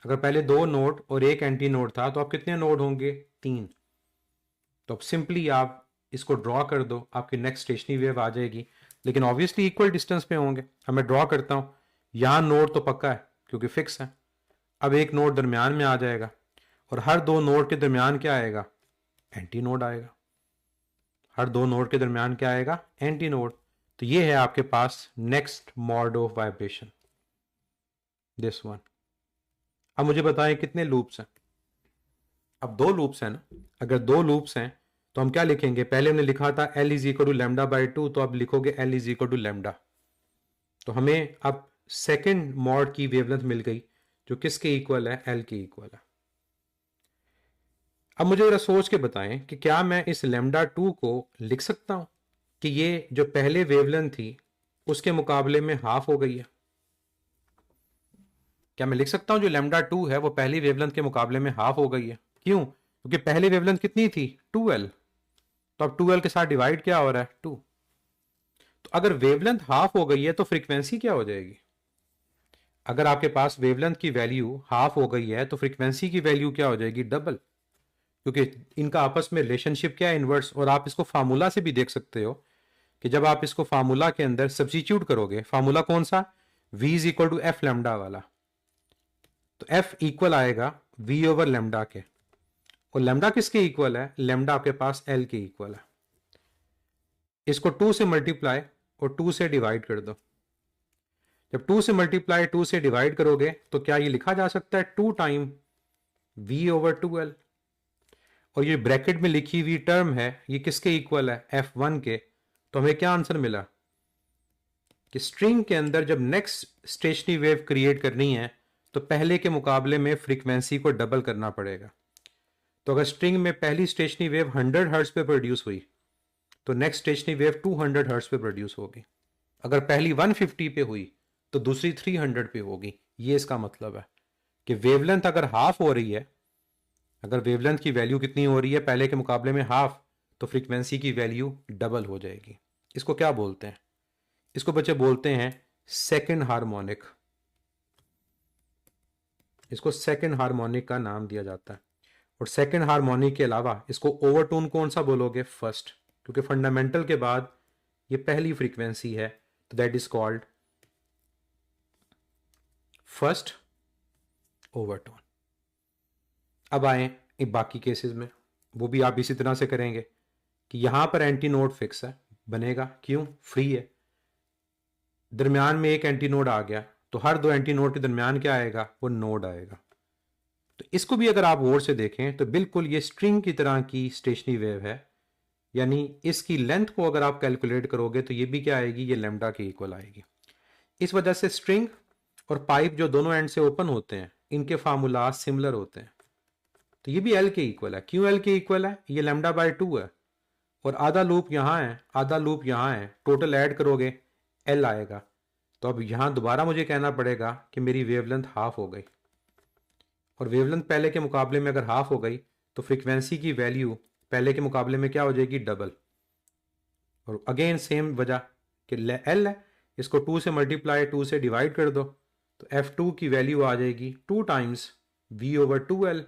अगर पहले 2 नोड और एक एंटी नोड था तो आप कितने नोड होंगे, 3। तो अब सिंपली आप इसको ड्रॉ कर दो, आपकी नेक्स्ट स्टेशनरी वेव आ जाएगी, लेकिन ऑब्वियसली इक्वल डिस्टेंस पे होंगे। अब मैं ड्रॉ करता हूं, यहां नोड तो पक्का है क्योंकि फिक्स है। अब एक नोड दरमियान में आ जाएगा और हर दो नोड के दरमियान क्या आएगा, एंटी नोड आएगा। हर दो नोड के दरमियान क्या आएगा, एंटी नोड। तो ये है आपके पास next mode of vibration, this one. अब मुझे बताएं कितने लूप्स हैं। अब दो लूप्स हैं ना, अगर दो लूप्स हैं तो हम क्या लिखेंगे, पहले हमने लिखा था L is equal to lambda by 2, तो अब लिखोगे L is equal to lambda. तो हमें अब सेकेंड मॉड की वेवलेंथ मिल गई जो किसके इक्वल है, L के इक्वल है। अब मुझे जरा सोच के बताएं कि क्या मैं इस लेमडा 2 को लिख सकता हूं कि ये जो पहले वेवलेंथ थी उसके मुकाबले में हाफ हो गई है। क्या मैं लिख सकता हूं जो लेमडा 2 है वो पहली वेवलेंथ के मुकाबले में हाफ हो गई है? क्यों? क्योंकि पहली वेवलेंथ कितनी थी, 2L। तो अब 2L के साथ डिवाइड क्या हो रहा है, 2। तो अगर वेवलेंथ हाफ हो गई है तो फ्रीक्वेंसी क्या हो जाएगी? अगर आपके पास वेवलेंथ की वैल्यू हाफ हो गई है तो फ्रीक्वेंसी की वैल्यू क्या हो जाएगी, डबल। क्योंकि इनका आपस में रिलेशनशिप क्या है, इनवर्स। और आप इसको फार्मूला से भी देख सकते हो कि जब आप इसको फार्मूला के अंदर सब्स्टिट्यूट करोगे, फार्मूला कौन सा, v is equal to F lambda वाला, तो f इक्वल आएगा v ओवर लेमडा के। और लेमडा किसके इक्वल है, लेमडा आपके पास l के इक्वल है। इसको 2 से मल्टीप्लाई और 2 से डिवाइड कर दो। जब 2 से मल्टीप्लाई 2 से डिवाइड करोगे तो क्या ये लिखा जा सकता है 2 टाइम v ओवर 2L। और ये ब्रैकेट में लिखी हुई टर्म है ये किसके इक्वल है, F1 के। तो हमें क्या आंसर मिला कि स्ट्रिंग के अंदर जब नेक्स्ट स्टेशनरी वेव क्रिएट करनी है तो पहले के मुकाबले में फ्रीक्वेंसी को डबल करना पड़ेगा। तो अगर स्ट्रिंग में पहली स्टेशनरी वेव 100 हर्ट्ज पे प्रोड्यूस हुई तो नेक्स्ट स्टेशनरी वेव 200 हर्ट्ज पे प्रोड्यूस होगी। अगर पहली 150 पे हुई तो दूसरी 300 पे होगी। ये इसका मतलब है कि वेवलेंथ अगर हाफ हो रही है, अगर वेवलेंथ की वैल्यू कितनी हो रही है पहले के मुकाबले में हाफ, तो फ्रीक्वेंसी की वैल्यू डबल हो जाएगी। इसको क्या बोलते हैं, इसको बच्चे बोलते हैं सेकंड हार्मोनिक। इसको सेकंड हार्मोनिक का नाम दिया जाता है। और सेकंड हार्मोनिक के अलावा इसको ओवरटोन कौन सा बोलोगे, फर्स्ट, क्योंकि फंडामेंटल के बाद ये पहली फ्रीक्वेंसी है, तो that is called first overtone. अब आए बाकी केसेस में, वो भी आप इसी तरह से करेंगे कि यहां पर एंटी नोड फिक्स है, बनेगा, क्यों, फ्री है। दरमियान में एक एंटी नोड आ गया तो हर दो एंटी नोड के दरमियान क्या आएगा, वो नोड आएगा। तो इसको भी अगर आप गौर से देखें तो बिल्कुल ये स्ट्रिंग की तरह की स्टेशनरी वेव है, यानी इसकी लेंथ को अगर आप कैलकुलेट करोगे तो ये भी क्या आएगी, ये लेमडा के इक्वल आएगी। इस वजह से स्ट्रिंग और पाइप जो दोनों एंड से ओपन होते हैं इनके फार्मूला सिमिलर होते हैं। तो ये भी एल के इक्वल है। क्यों एल के इक्वल है, ये लेमडा बाय 2 है और आधा लूप यहाँ है, आधा लूप यहाँ है, टोटल ऐड करोगे एल आएगा। तो अब यहाँ दोबारा मुझे कहना पड़ेगा कि मेरी वेवलेंथ हाफ हो गई, और वेवलेंथ पहले के मुकाबले में अगर हाफ हो गई तो फ्रीक्वेंसी की वैल्यू पहले के मुकाबले में क्या हो जाएगी, डबल। और अगेन सेम वजह कि एल है, इसको 2 से मल्टीप्लाई 2 से डिवाइड कर दो तो F2 की वैल्यू आ जाएगी 2 टाइम्स V ओवर 2L।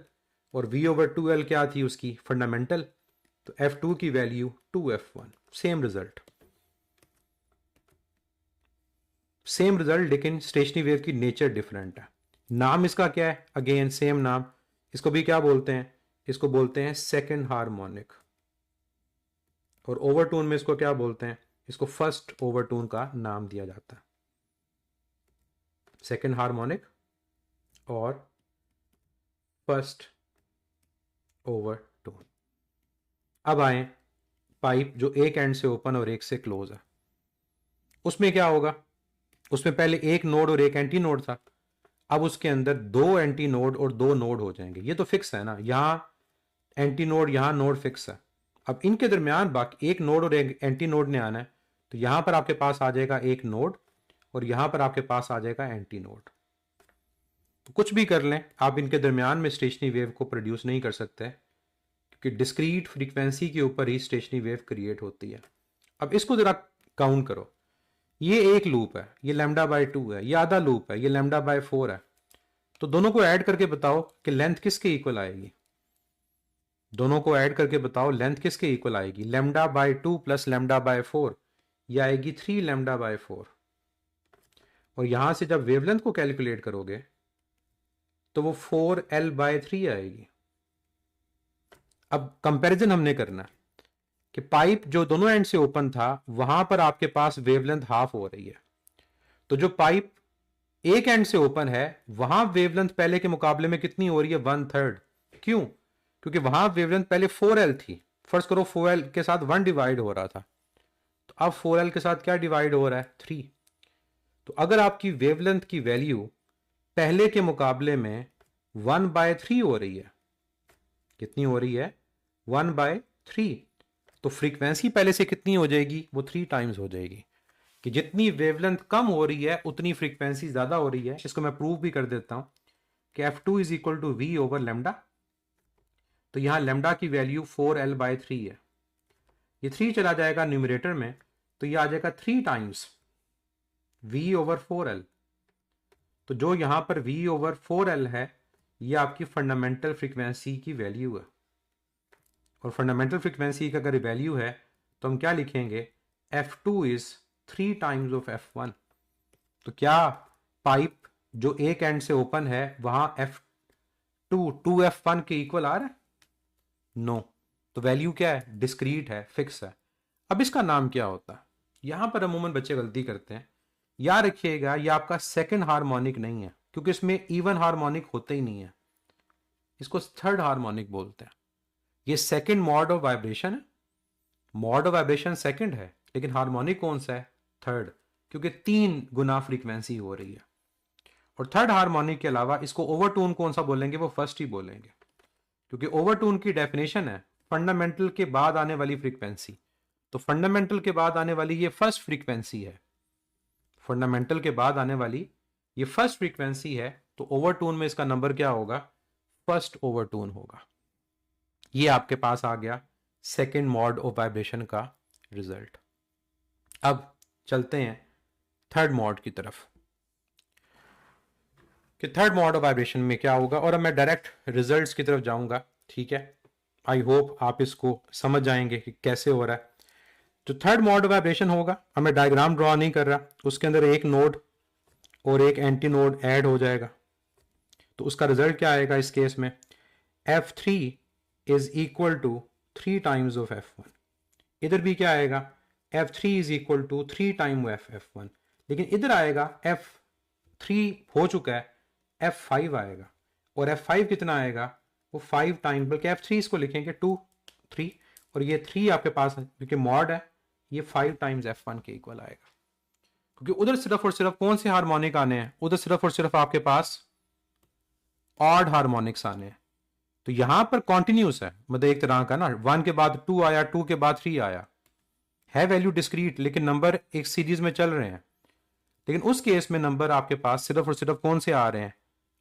और V ओवर 2L क्या थी उसकी, फंडामेंटल, तो F2 की value 2F1। Same result, same result, लेकिन स्टेशनरी वेव की नेचर डिफरेंट है। नाम इसका क्या है, अगेन सेम नाम। इसको भी क्या बोलते हैं, इसको बोलते हैं सेकंड हार्मोनिक। और ओवरटोन में इसको क्या बोलते हैं, इसको फर्स्ट ओवरटोन का नाम दिया जाता है। सेकंड हार्मोनिक और फर्स्ट ओवरटोन। अब आए पाइप जो एक एंड से ओपन और एक से क्लोज है, उसमें क्या होगा, उसमें पहले एक नोड और एक एंटी नोड था, अब उसके अंदर दो एंटी नोड और दो नोड हो जाएंगे। ये तो फिक्स है ना, यहां एंटी नोड यहां नोड फिक्स है। अब इनके दरमियान बाकी एक नोड और एक एंटी नोड ने आना है, तो यहां पर आपके पास आ जाएगा एक नोड और यहां पर आपके पास आ जाएगा एंटी नोड। तो कुछ भी कर लें, आप इनके दरमियान में स्टेशनरी वेव को प्रोड्यूस नहीं कर सकते, क्योंकि डिस्क्रीट फ्रीक्वेंसी के ऊपर ही स्टेशनरी वेव क्रिएट होती है। अब इसको जरा काउंट करो, ये एक लूप है, ये लेमडा बाय 2 है, ये आधा लूप है, ये लेमडा बाय 4 है। तो दोनों को ऐड करके बताओ कि लेंथ किसके इक्वल आएगी, दोनों को ऐड करके बताओ लेंथ किसके इक्वल आएगी। Lambda by 2 plus lambda by 4, ये आएगी 3 लेमडा बाय 4। और यहां से जब वेवलेंथ को कैलकुलेट करोगे तो वो 4L बाय 3 आएगी। अब कंपैरिजन हमने करना है कि पाइप जो दोनों एंड से ओपन था वहां पर आपके पास वेवलेंथ हाफ हो रही है, तो जो पाइप एक एंड से ओपन है वहां वेवलेंथ पहले के मुकाबले में कितनी हो रही है, 1/3। क्यों? क्योंकि वहां वेवलेंथ पहले 4L थी। फर्स्ट करो 4L के साथ 1 डिवाइड हो रहा था, तो अब 4L के साथ क्या डिवाइड हो रहा है, 3। तो अगर आपकी वेवलेंथ की वैल्यू पहले के मुकाबले में 1/3 हो रही है, कितनी हो रही है, 1/3, तो फ्रीक्वेंसी पहले से कितनी हो जाएगी, वो 3 टाइम्स हो जाएगी। कि जितनी वेवलेंथ कम हो रही है उतनी फ्रीक्वेंसी ज्यादा हो रही है। इसको मैं प्रूव भी कर देता हूं कि F2 is equal to V over lambda. तो यहां लेमडा की वैल्यू 4L/3 है, ये 3 चला जाएगा न्यूमरेटर में, तो ये आ जाएगा 3 टाइम्स V ओवर 4L। तो जो यहां पर V ओवर 4L है ये आपकी फंडामेंटल फ्रीक्वेंसी की वैल्यू है। और फंडामेंटल फ्रीक्वेंसी का अगर वैल्यू है तो हम क्या लिखेंगे, F2 is 3 times of F1। तो क्या पाइप जो एक एंड से ओपन है वहां F2 2F1 के इक्वल आ रहा है? नो। तो वैल्यू क्या है, डिस्क्रीट है, फिक्स है। अब इसका नाम क्या होता है? यहां पर अमूमन बच्चे गलती करते हैं। याद रखिएगा ये आपका सेकंड हार्मोनिक नहीं है, क्योंकि इसमें इवन हार्मोनिक होते ही नहीं है, इसको थर्ड हार्मोनिक बोलते हैं। ये सेकंड मॉड ऑफ वाइब्रेशन है, मॉड ऑफ वाइब्रेशन सेकंड है, लेकिन हार्मोनिक कौन सा है, थर्ड, क्योंकि 3 गुना फ्रीक्वेंसी हो रही है। और थर्ड हार्मोनिक के अलावा इसको ओवरटोन कौन सा बोलेंगे, वो फर्स्ट ही बोलेंगे, क्योंकि ओवरटोन की डेफिनेशन है फंडामेंटल के बाद आने वाली फ्रीक्वेंसी। तो फंडामेंटल के बाद आने वाली ये फर्स्ट फ्रीक्वेंसी है, फंडामेंटल के बाद आने वाली ये फर्स्ट फ्रीक्वेंसी है, तो ओवरटोन में इसका नंबर क्या होगा, फर्स्ट ओवरटोन होगा। ये आपके पास आ गया सेकेंड मॉड ऑफ वाइब्रेशन का रिजल्ट। अब चलते हैं थर्ड मॉड की तरफ कि थर्ड मॉड ऑफ वाइब्रेशन में क्या होगा, और अब मैं डायरेक्ट रिजल्ट्स की तरफ जाऊंगा। ठीक है, आई होप आप इसको समझ जाएंगे कि कैसे हो रहा है। जो थर्ड मॉड ऑफ वाइब्रेशन होगा, अब मैं डायग्राम ड्रॉ नहीं कर रहा, उसके अंदर एक नोड और एक एंटी नोड ऐड हो जाएगा। तो उसका रिजल्ट क्या आएगा इस केस में, F3 is equal to 3 times of F1। इधर भी क्या आएगा, F3 is equal to 3 time F1, लेकिन इधर आएगा F3 हो चुका है, F5 आएगा, और F5 कितना आएगा, वो 5 टाइम, बल्कि F3 इसको लिखेंगे 2 3, और ये 3 आपके पास है क्योंकि मॉड है, ये 5 टाइम्स F1 के इक्वल आएगा। क्योंकि उधर सिर्फ और सिर्फ कौन से हार्मोनिक आने हैं, उधर सिर्फ और सिर्फ आपके पास ऑड हार्मोनिक्स आने हैं। तो यहां पर कॉन्टिन्यूस है, मतलब एक तरह का ना, 1 के बाद 2 आया, 2 के बाद 3 आया, है वैल्यू डिस्क्रीट, लेकिन नंबर एक सीरीज में चल रहे हैं। लेकिन उस केस में नंबर आपके पास सिर्फ और सिर्फ कौन से आ रहे हैं,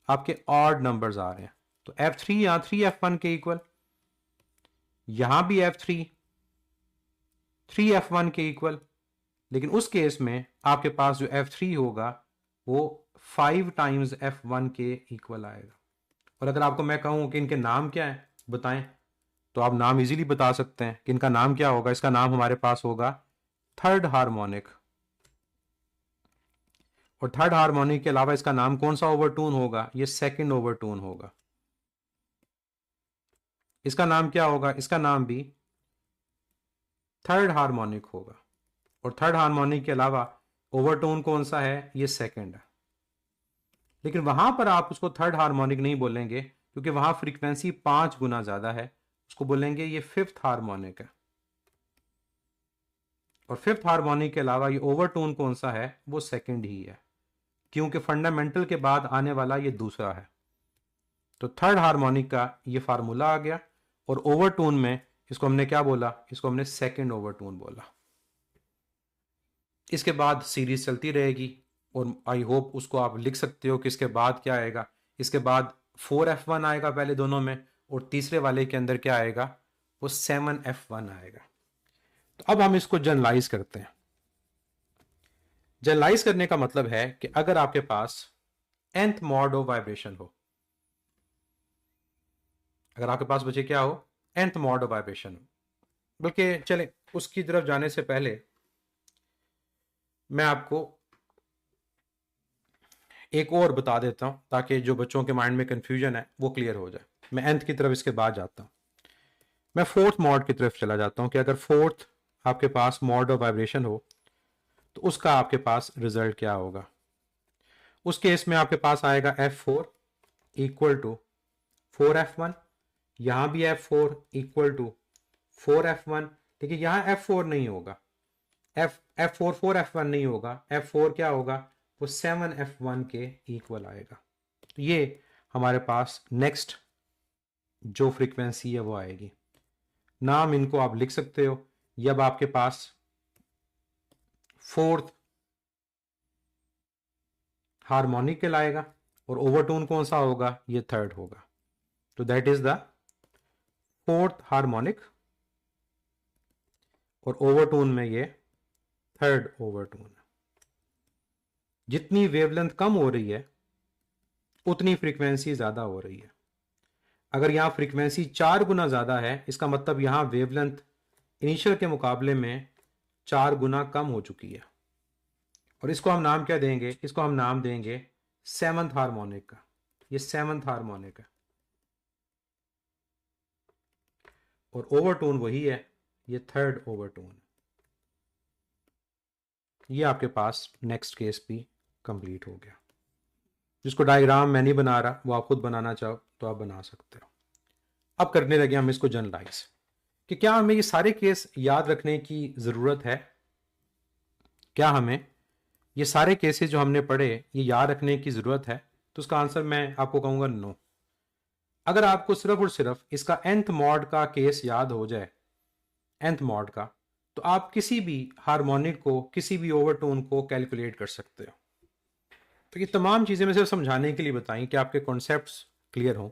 आपके ऑड नंबर्स आ रहे हैं। तो F3 यहां 3F1 के इक्वल, यहां भी F3 3F1 के इक्वल, लेकिन उस केस में आपके पास जो F3 होगा वो 5 टाइम्स F1 के इक्वल आएगा। और अगर आपको मैं कहूं कि इनके नाम क्या है बताएं, तो आप नाम इजीली बता सकते हैं कि इनका नाम क्या होगा। इसका नाम हमारे पास होगा थर्ड हार्मोनिक, और थर्ड हार्मोनिक के अलावा इसका नाम कौन सा ओवरटोन होगा, ये सेकंड ओवरटोन होगा। इसका नाम क्या होगा, इसका नाम भी थर्ड हार्मोनिक होगा। और थर्ड हार्मोनिक के अलावा ओवरटोन कौन सा है, ये सेकंड है। लेकिन वहां पर आप उसको थर्ड हार्मोनिक नहीं बोलेंगे, क्योंकि वहां फ्रीक्वेंसी 5 गुना ज्यादा है, उसको बोलेंगे ये फिफ्थ हार्मोनिक है। और फिफ्थ हार्मोनिक के अलावा ये ओवरटोन कौन सा है, वो सेकंड ही है, क्योंकि फंडामेंटल के बाद आने वाला ये दूसरा है। तो थर्ड हार्मोनिक का ये फार्मूला आ गया, और ओवरटोन में इसको हमने क्या बोला, इसको हमने सेकंड ओवरटोन बोला। इसके बाद सीरीज चलती रहेगी, और आई होप उसको आप लिख सकते हो कि इसके बाद क्या आएगा। इसके बाद 4F1 आएगा पहले दोनों में, और तीसरे वाले के अंदर क्या आएगा, वो 7F1 आएगा। तो अब हम इसको जनरलाइज करते हैं। जनरलाइज करने का मतलब है कि अगर आपके पास nth मॉड ऑफ वाइब्रेशन हो, अगर आपके पास बचे क्या हो, nth मॉड ऑफ वाइब्रेशन हो, बल्कि चले उसकी तरफ जाने से पहले मैं आपको एक और बता देता हूं, ताकि जो बच्चों के माइंड में कंफ्यूजन है वो क्लियर हो जाए। मैं nth की तरफ इसके बाद जाता हूं। मैं फोर्थ मॉड की तरफ चला जाता हूं कि अगर फोर्थ आपके पास मॉड ऑफ वाइब्रेशन हो तो उसका आपके पास रिजल्ट क्या होगा। उस केस में आपके पास आएगा F4 इक्वल टू 4F1, यहां भी F4 इक्वल टू 4F1। देखिए यहां F4 नहीं होगा, F4 4F1 नहीं होगा, F4 क्या होगा, वो 7F1 के इक्वल आएगा। तो ये हमारे पास नेक्स्ट जो फ्रीक्वेंसी है वो आएगी। नाम इनको आप लिख सकते हो। ये अब आपके पास फोर्थ हार्मोनिक कहलाएगा और ओवरटोन कौन सा होगा, ये थर्ड होगा। तो that is the fourth harmonic और ओवरटोन में ये थर्ड ओवरटोन है। जितनी वेवलेंथ कम हो रही है उतनी फ्रीक्वेंसी ज्यादा हो रही है। अगर यहां फ्रीक्वेंसी 4 गुना ज्यादा है इसका मतलब यहां वेवलेंथ इनिशियल के मुकाबले में 4 गुना कम हो चुकी है। और इसको हम नाम क्या देंगे, इसको हम नाम देंगे सेवंथ हार्मोनिक का। ये सेवंथ हार्मोनिक है और ओवरटोन वही है, ये थर्ड ओवरटोन है। ये आपके पास नेक्स्ट केस भी कंप्लीट हो गया। जिसको डायग्राम मैं नहीं बना रहा वो आप खुद बनाना चाहो तो आप बना सकते हो। अब करने लगे हम इसको जनरलाइज कि क्या हमें ये सारे केस याद रखने की ज़रूरत है। क्या हमें ये सारे केसेस जो हमने पढ़े ये याद रखने की ज़रूरत है, तो उसका आंसर मैं आपको कहूँगा नो। अगर आपको सिर्फ और सिर्फ इसका nth मॉड का केस याद हो जाए, nth मॉड का, तो आप किसी भी हार्मोनिक को, किसी भी ओवरटोन को कैलकुलेट कर सकते हो। तो ये तमाम चीज़ें मैं सिर्फ समझाने के लिए बताई कि आपके कॉन्सेप्ट्स क्लियर हों।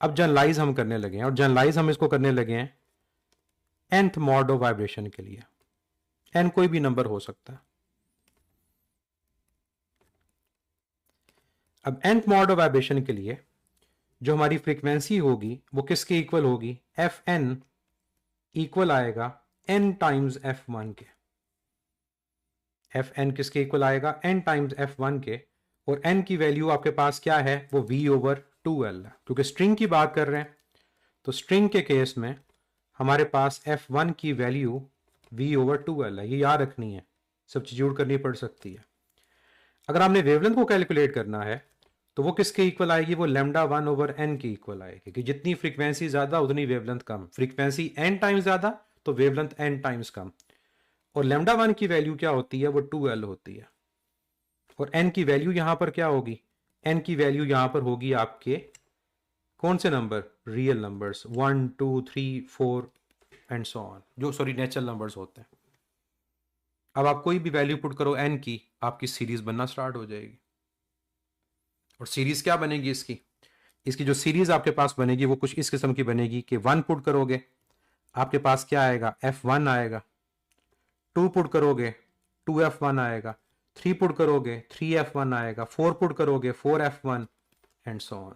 अब जनरलाइज हम करने लगे हैं और जनरलाइज हम इसको करने लगे हैं nth मॉड ऑफ वाइब्रेशन के लिए। n कोई भी नंबर हो सकता है। अब nth मॉड ऑफ वाइब्रेशन के लिए जो हमारी फ्रीक्वेंसी होगी वो किसके इक्वल होगी, Fn इक्वल आएगा n टाइम्स F1 के। Fn किसके इक्वल आएगा, n टाइम्स F1 के। और n की वैल्यू आपके पास क्या है, वो v ओवर 2l है। क्योंकि स्ट्रिंग की बात कर रहे हैं तो स्ट्रिंग के केस में हमारे पास F1 की वैल्यू v ओवर 2l है। ये याद रखनी है, सब्स्टिट्यूट करनी पड़ सकती है। अगर आपने वेवलेंथ को कैलकुलेट करना है तो वो किसके इक्वल आएगी, वो लैम्डा 1 ओवर n की इक्वल आएगी कि जितनी फ्रीक्वेंसी ज्यादा उतनी वेवलेंथ कम। फ्रीक्वेंसी n टाइम्स ज्यादा तो वेवलेंथ n टाइम्स कम। और लैम्डा 1 की वैल्यू क्या होती है, वो 2l होती है। और n की वैल्यू यहां पर क्या होगी, n की वैल्यू यहां पर होगी आपके कौन से number, real numbers 1 2 3 4 and so on, जो सॉरी नेचुरल नंबर्स होते हैं। अब आप कोई भी वैल्यू पुट करो n की, आपकी सीरीज बनना स्टार्ट हो जाएगी। और सीरीज क्या बनेगी इसकी, इसकी जो सीरीज आपके पास बनेगी वो कुछ इस किस्म की बनेगी कि 1 पुट करोगे आपके पास क्या आएगा, F1 आएगा। 2 पुट करोगे 2F1 आएगा। 3 पुट करोगे 3F1 आएगा। 4 पुट करोगे 4F1 एंड सो ऑन।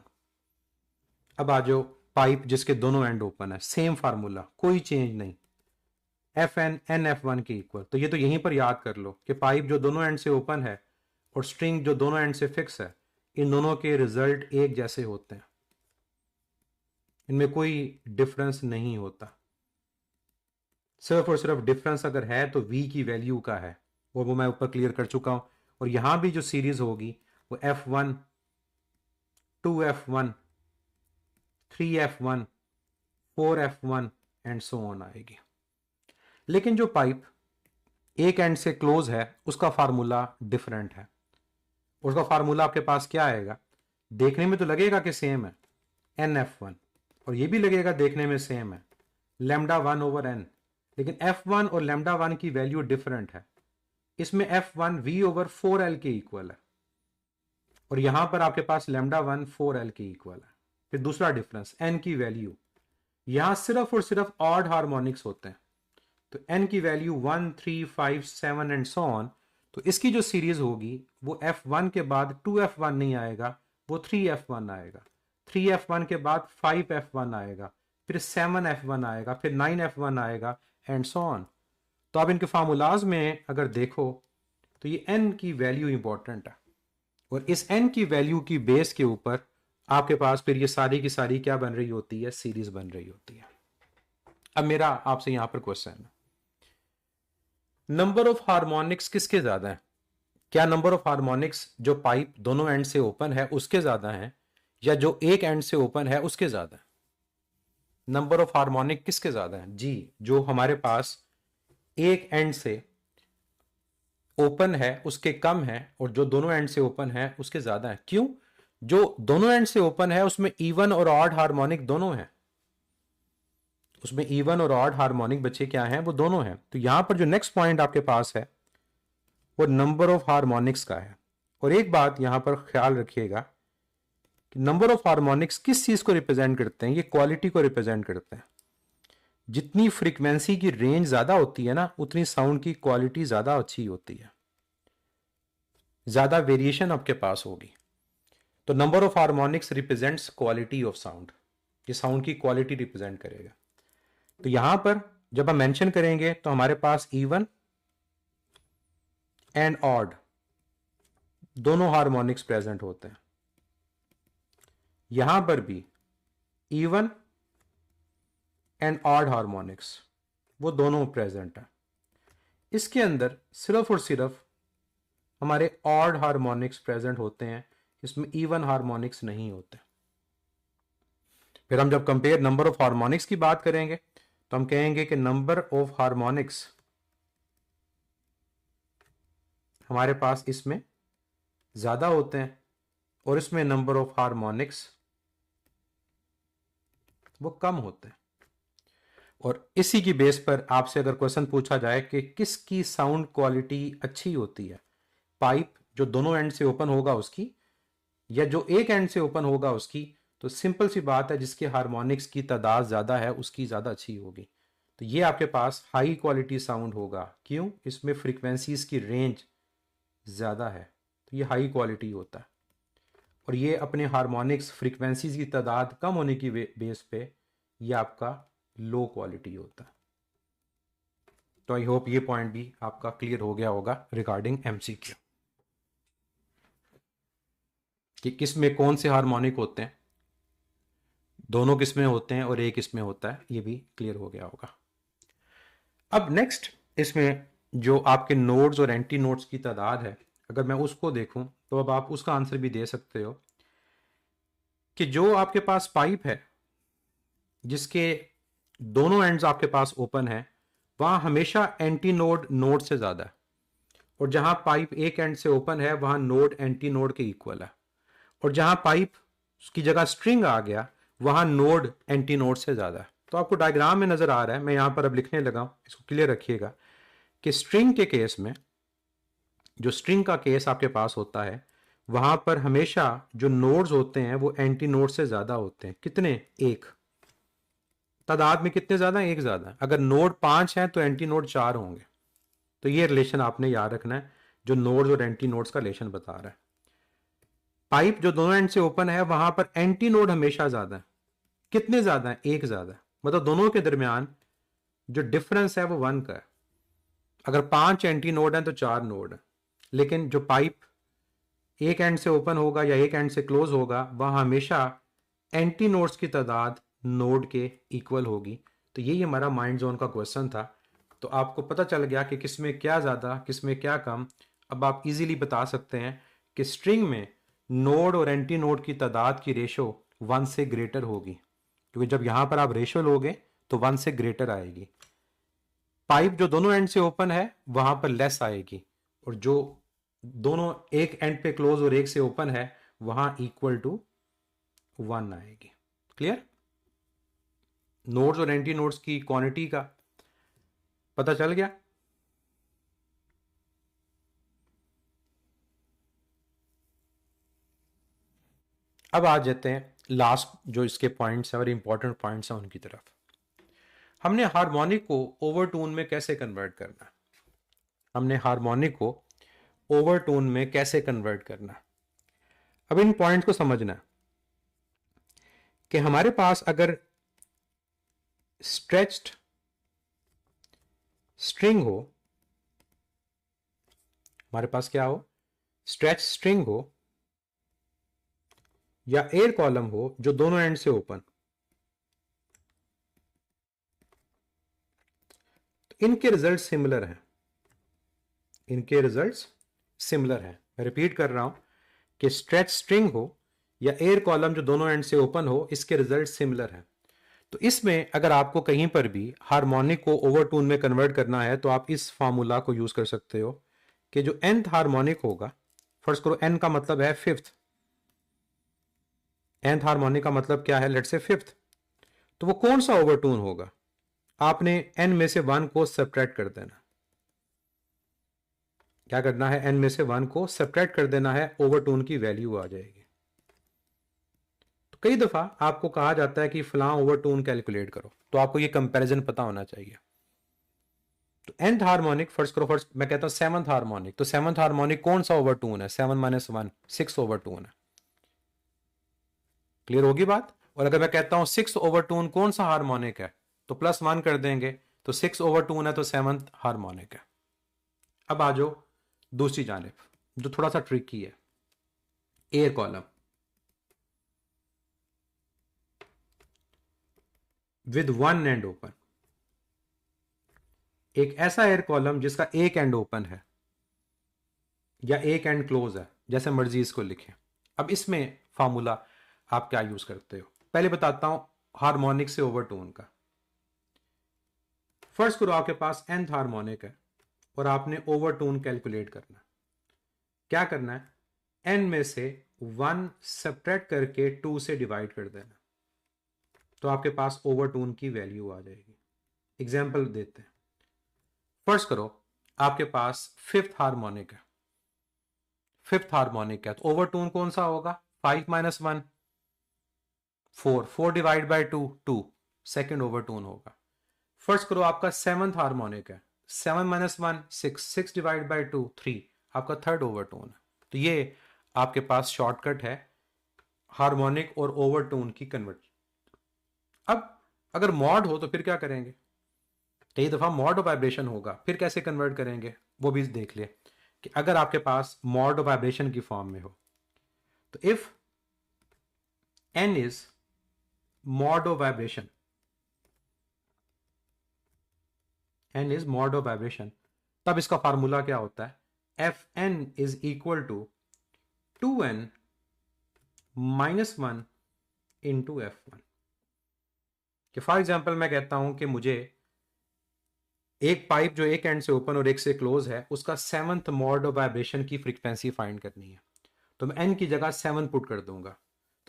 अब आ जाओ पाइप जिसके दोनों एंड ओपन है, सेम फार्मूला, कोई चेंज नहीं, Fn NF1 के इक्वल। तो ये तो यहीं पर याद कर लो कि पाइप जो दोनों एंड से ओपन है और स्ट्रिंग जो दोनों एंड से फिक्स है, इन दोनों के रिजल्ट एक जैसे होते हैं, इनमें कोई डिफरेंस नहीं होता। सिर्फ और सिर्फ डिफरेंस अगर है तो v की वैल्यू का है, और वो मैं ऊपर क्लियर कर चुका हूं। और यहां भी जो सीरीज होगी वो F1 2F1 3F1 4F1 and so on आएगी। लेकिन जो पाइप एक एंड से क्लोज है उसका फार्मूला डिफरेंट है। उसका फार्मूला आपके पास क्या आएगा, देखने में तो लगेगा कि सेम है, NF1, और ये भी लगेगा देखने में सेम है, लैम्डा 1 ओवर n। लेकिन F1 और लैम्डा 1 की वैल्यू डिफरेंट है। इसमें F1 v ओवर 4l के इक्वल है और यहां पर आपके पास लैम्डा 1 4l के इक्वल है। फिर दूसरा डिफरेंस n की वैल्यू, यहां सिर्फ और सिर्फ ऑड हार्मोनिक्स होते हैं, तो n की वैल्यू 1 3 5 7 एंड सो ऑन। तो इसकी जो सीरीज होगी वो F1 के बाद 2F1 नहीं आएगा, वो 3F1 आएगा। 3F1 के बाद 5F1 आएगा, फिर 7F1 आएगा, फिर 9F1 आएगा एंड सो ऑन। तो अब इनके फार्मूलाज में अगर देखो तो ये n की वैल्यू इंपॉर्टेंट है और इस n की वैल्यू की बेस के ऊपर आपके पास फिर ये सारी की सारी क्या बन रही होती है, सीरीज बन रही होती है। अब मेरा आपसे यहां पर क्वेश्चन है, नंबर ऑफ हार्मोनिक्स किसके ज्यादा है? क्या नंबर ऑफ हार्मोनिक्स जो पाइप दोनों एंड से ओपन है उसके ज्यादा है, या जो एक एंड से ओपन है उसके ज्यादा है? नंबर ऑफ हार्मोनिक किसके ज्यादा है? जी, जो हमारे पास एक एंड से ओपन है उसके कम है, और जो दोनों एंड से ओपन है उसके ज्यादा है। क्यों? जो दोनों एंड से ओपन है उसमें इवन और ऑड हार्मोनिक दोनों हैं, उसमें इवन और ऑड हार्मोनिक बच्चे क्या हैं? वो दोनों हैं। तो यहां पर जो नेक्स्ट पॉइंट आपके पास है वो नंबर ऑफ हार्मोनिक्स का है। और एक बात यहां पर ख्याल रखिएगा कि नंबर ऑफ हार्मोनिक्स किस चीज को रिप्रेजेंट करते हैं? ये क्वालिटी को रिप्रेजेंट करते हैं। जितनी फ्रीक्वेंसी की रेंज ज्यादा होती है ना, उतनी साउंड की क्वालिटी ज्यादा अच्छी होती है, ज्यादा वेरिएशन आपके पास होगी। तो number of harmonics represents quality of sound, ये साउंड की क्वालिटी रिप्रेजेंट करेगा। तो यहां पर जब हम मेंशन करेंगे तो हमारे पास इवन एंड ऑड दोनों हार्मोनिक्स प्रेजेंट होते हैं। यहां पर भी इवन एंड ऑड हार्मोनिक्स वो दोनों प्रेजेंट है। इसके अंदर सिर्फ और सिर्फ हमारे ऑड हार्मोनिक्स प्रेजेंट होते हैं, इसमें इवन हार्मोनिक्स नहीं होते। फिर हम जब कंपेयर नंबर ऑफ हार्मोनिक्स की बात करेंगे तो हम कहेंगे कि नंबर ऑफ हार्मोनिक्स हमारे पास इसमें ज्यादा होते हैं, और इसमें नंबर ऑफ हार्मोनिक्स वो कम होते हैं। और इसी की बेस पर आपसे अगर क्वेश्चन पूछा जाए कि किसकी साउंड क्वालिटी अच्छी होती है, पाइप जो दोनों एंड से ओपन होगा उसकी, या जो एक एंड से ओपन होगा उसकी, तो सिंपल सी बात है, जिसके हार्मोनिक्स की तादाद ज्यादा है उसकी ज्यादा अच्छी होगी। तो ये आपके पास हाई क्वालिटी साउंड होगा। क्यों? इसमें फ्रीक्वेंसीज की रेंज ज्यादा है, तो ये हाई क्वालिटी होता है। और ये अपने हार्मोनिक्स फ्रीक्वेंसीज की तादाद कम होने की बेस पे ये आपका लो क्वालिटी होता है। तो आई होप ये पॉइंट भी आपका क्लियर हो गया होगा रिगार्डिंग एमसीक्यू, कि किस में कौन से हार्मोनिक होते हैं, दोनों किस में होते हैं और एक इसमें होता है, ये भी क्लियर हो गया होगा। अब नेक्स्ट इसमें जो आपके नोड्स और एंटी नोड्स की तादाद है, अगर मैं उसको देखूं तो अब आप उसका आंसर भी दे सकते हो कि जो आपके पास पाइप है जिसके दोनों एंड्स आपके पास ओपन है, वहां हमेशा एंटी नोड नोड से ज्यादा है, और जहां पाइप एक एंड से ओपन है वहां नोड एंटी नोड के इक्वल है। और जहां पाइप की जगह स्ट्रिंग आ गया वहां नोड एंटी नोड से ज्यादा है। तो आपको डायग्राम में नजर आ रहा है, मैं यहां पर अब लिखने लगा हूं, इसको क्लियर रखिएगा कि स्ट्रिंग के केस में, जो स्ट्रिंग का केस आपके पास होता है, वहां पर हमेशा जो नोड्स होते हैं वो एंटी नोड से ज्यादा होते हैं। कितने? एक। तादाद में कितने ज्यादा? एक ज्यादा। अगर नोड 5 है तो एंटी नोड 4 होंगे। तो ये रिलेशन आपने याद रखना है, जो नोड्स और एंटी नोड्स का रिलेशन बता रहा है। पाइप जो दोनों एंड से ओपन है वहां पर एंटी नोड हमेशा ज्यादा है। कितने ज्यादा है? एक ज्यादा है। मतलब दोनों के दरमियान जो डिफरेंस है वो 1 का है। अगर 5 एंटी नोड है तो 4 नोड है, लेकिन जो पाइप एक एंड से ओपन होगा या एक एंड से क्लोज होगा वहां हमेशा एंटी नोड्स की तादाद नोड के इक्वल होगी। तो यही हमारा माइंड जोन का क्वेश्चन था। तो आपको पता चल गया कि किसमें क्या ज्यादा किसमें क्या कम। अब आप इजीली बता सकते हैं कि स्ट्रिंग में नोड और एंटी नोड की तादाद की रेशो 1 से ग्रेटर होगी, क्योंकि जब यहां पर आप रेशो लोगे तो 1 से ग्रेटर आएगी। पाइप जो दोनों एंड से ओपन है वहां पर लेस आएगी, और जो दोनों एक एंड पे क्लोज और एक से ओपन है वहां इक्वल टू 1 आएगी। क्लियर? नोड्स और एंटी नोड्स की क्वांटिटी का पता चल गया। अब आ जाते हैं लास्ट जो इसके पॉइंट्स हैं और इंपॉर्टेंट पॉइंट्स हैं उनकी तरफ। हमने हार्मोनिक को ओवरटोन में कैसे कन्वर्ट करना है? हमने हार्मोनिक को ओवरटोन में कैसे कन्वर्ट करना है? अब इन पॉइंट्स को समझना है कि हमारे पास अगर स्ट्रेच्ड स्ट्रिंग हो, हमारे पास क्या हो? स्ट्रेच स्ट्रिंग हो या एयर कॉलम हो जो दोनों एंड से ओपन, इनके रिजल्ट सिमिलर हैं, इनके रिजल्ट्स सिमिलर हैं। मैं रिपीट कर रहा हूं कि स्ट्रेच स्ट्रिंग हो या एयर कॉलम जो दोनों एंड से ओपन हो, इसके रिजल्ट सिमिलर हैं। तो इसमें अगर आपको कहीं पर भी हार्मोनिक को ओवरटोन में कन्वर्ट करना है तो आप इस फार्मूला को यूज कर सकते हो कि जो nth हार्मोनिक होगा, फर्स्ट करो n का मतलब है फिफ्थ, nth हार्मोनिक का मतलब क्या है, लेट्स से फिफ्थ, तो वो कौन सा ओवरटोन होगा, आपने n में से 1 को सब्ट्रैक्ट कर देना। क्या करना है, n में से 1 को सब्ट्रैक्ट कर देना है, ओवरटोन की वैल्यू आ जाएगी। तो कई दफा आपको कहा जाता है कि फलां ओवरटोन कैलकुलेट करो, तो आपको ये कंपैरिजन पता होना चाहिए। तो nth हार्मोनिक फर्स्ट करो, फर्स्ट मैं कहता हूं सेवंथ हार्मोनिक, तो सेवंथ हार्मोनिक कौन सा ओवरटोन है, 7 - 1 6 ओवरटोन है। क्लियर होगी बात। और अगर मैं कहता हूं 6 ओवरटोन कौन सा हार्मोनिक है, तो +1 कर देंगे, तो 6 ओवरटोन है तो 7th हार्मोनिक है। अब आ जाओ दूसरी जानिब जो थोड़ा सा ट्रिकी है, air column with 1 end open. एक ऐसा एयर कॉलम जिसका एक एंड ओपन है या एक एंड क्लोज है, जैसे मर्जी इसको लिखें। अब इसमें फार्मूला आप क्या यूज करते हो, पहले बताता हूं हार्मोनिक से ओवरटोन का। फर्स्ट करो आपके पास nth हार्मोनिक है और आपने ओवरटोन कैलकुलेट करना। क्या करना है, n में से 1 सब्ट्रैक्ट करके 2 से डिवाइड कर देना, तो आपके पास ओवरटोन की वैल्यू आ जाएगी। एग्जाम्पल देते हैं। फर्स्ट करो आपके पास फिफ्थ हार्मोनिक है, फिफ्थ हार्मोनिक है तो ओवरटोन कौन सा होगा, 5 - 1 4, 4 डिवाइड बाई 2 2, सेकेंड ओवरटोन होगा। फर्स्ट करो आपका सेवंथ हार्मोनिक है, 7 - 1 6, 6 डिवाइड बाई 2 3, आपका थर्ड ओवरटोन है। तो ये आपके पास शॉर्टकट है हार्मोनिक और ओवरटोन की कन्वर्ट। अब अगर मॉड हो तो फिर क्या करेंगे, कई दफा मॉड वाइब्रेशन होगा, फिर कैसे कन्वर्ट करेंगे वो भी देख ले कि अगर आपके पास मॉड वाइब्रेशन की फॉर्म में हो, तो if n is mode vibration, n is mode vibration, तब इसका फार्मूला क्या होता है, Fn is equal to 2n - 1 into F1। कि फॉर एग्जाम्पल मैं कहता हूं कि मुझे एक पाइप जो एक एंड से ओपन और एक से क्लोज है, उसका 7th मॉड वाइब्रेशन की फ्रीक्वेंसी फाइंड करनी है, तो मैं n की जगह 7 पुट कर दूंगा।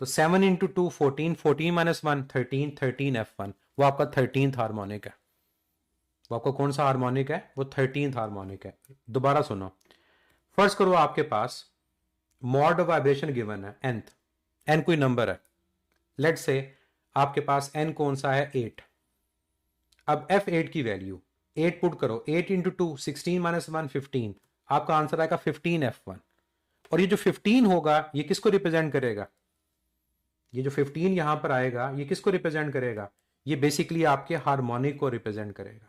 तो 7 इंटू 2 14, 14 - 1 13, 13 F1, वो आपका 13th हार्मोनिक है। वो आपका कौन सा हार्मोनिक है, वो 13th हार्मोनिक है। दोबारा सुनो, फर्स्ट करो आपके पास मॉड वाइब्रेशन गिवन है nth, n कोई नंबर है, लेट्स से आपके पास n कौन सा है 8। अब F8 की वैल्यू 8 पुट करो, 8 इंटू 2 16 - 1 15, आपका आंसर आएगा 15 F1। और ये जो 15 होगा ये किसको रिप्रेजेंट करेगा, ये जो 15 यहां पर आएगा ये किसको रिप्रेजेंट करेगा, ये बेसिकली आपके हार्मोनिक को रिप्रेजेंट करेगा।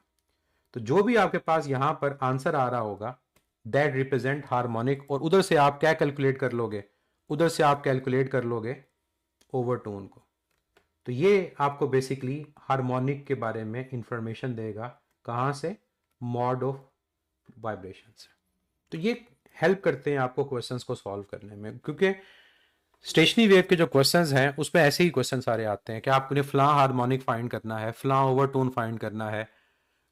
तो जो भी आपके पास यहां पर आंसर आ रहा होगा दैट रिप्रेजेंट हार्मोनिक, और उधर से आप क्या कैलकुलेट कर लोगे, उधर से आप कैलकुलेट कर लोगे ओवरटोन को। तो ये आपको बेसिकली हार्मोनिक के बारे में इंफॉर्मेशन देगा, कहां से, मॉड ऑफ वाइब्रेशन से। तो ये हेल्प करते हैं आपको क्वेश्चंस को सॉल्व करने में, क्योंकि स्टेशनरी वेव के जो क्वेश्चंस हैं उसमें ऐसे ही क्वेश्चन सारे आते हैं कि आपने फलां हार्मोनिक फाइंड करना है, फलां ओवरटोन फाइंड करना है,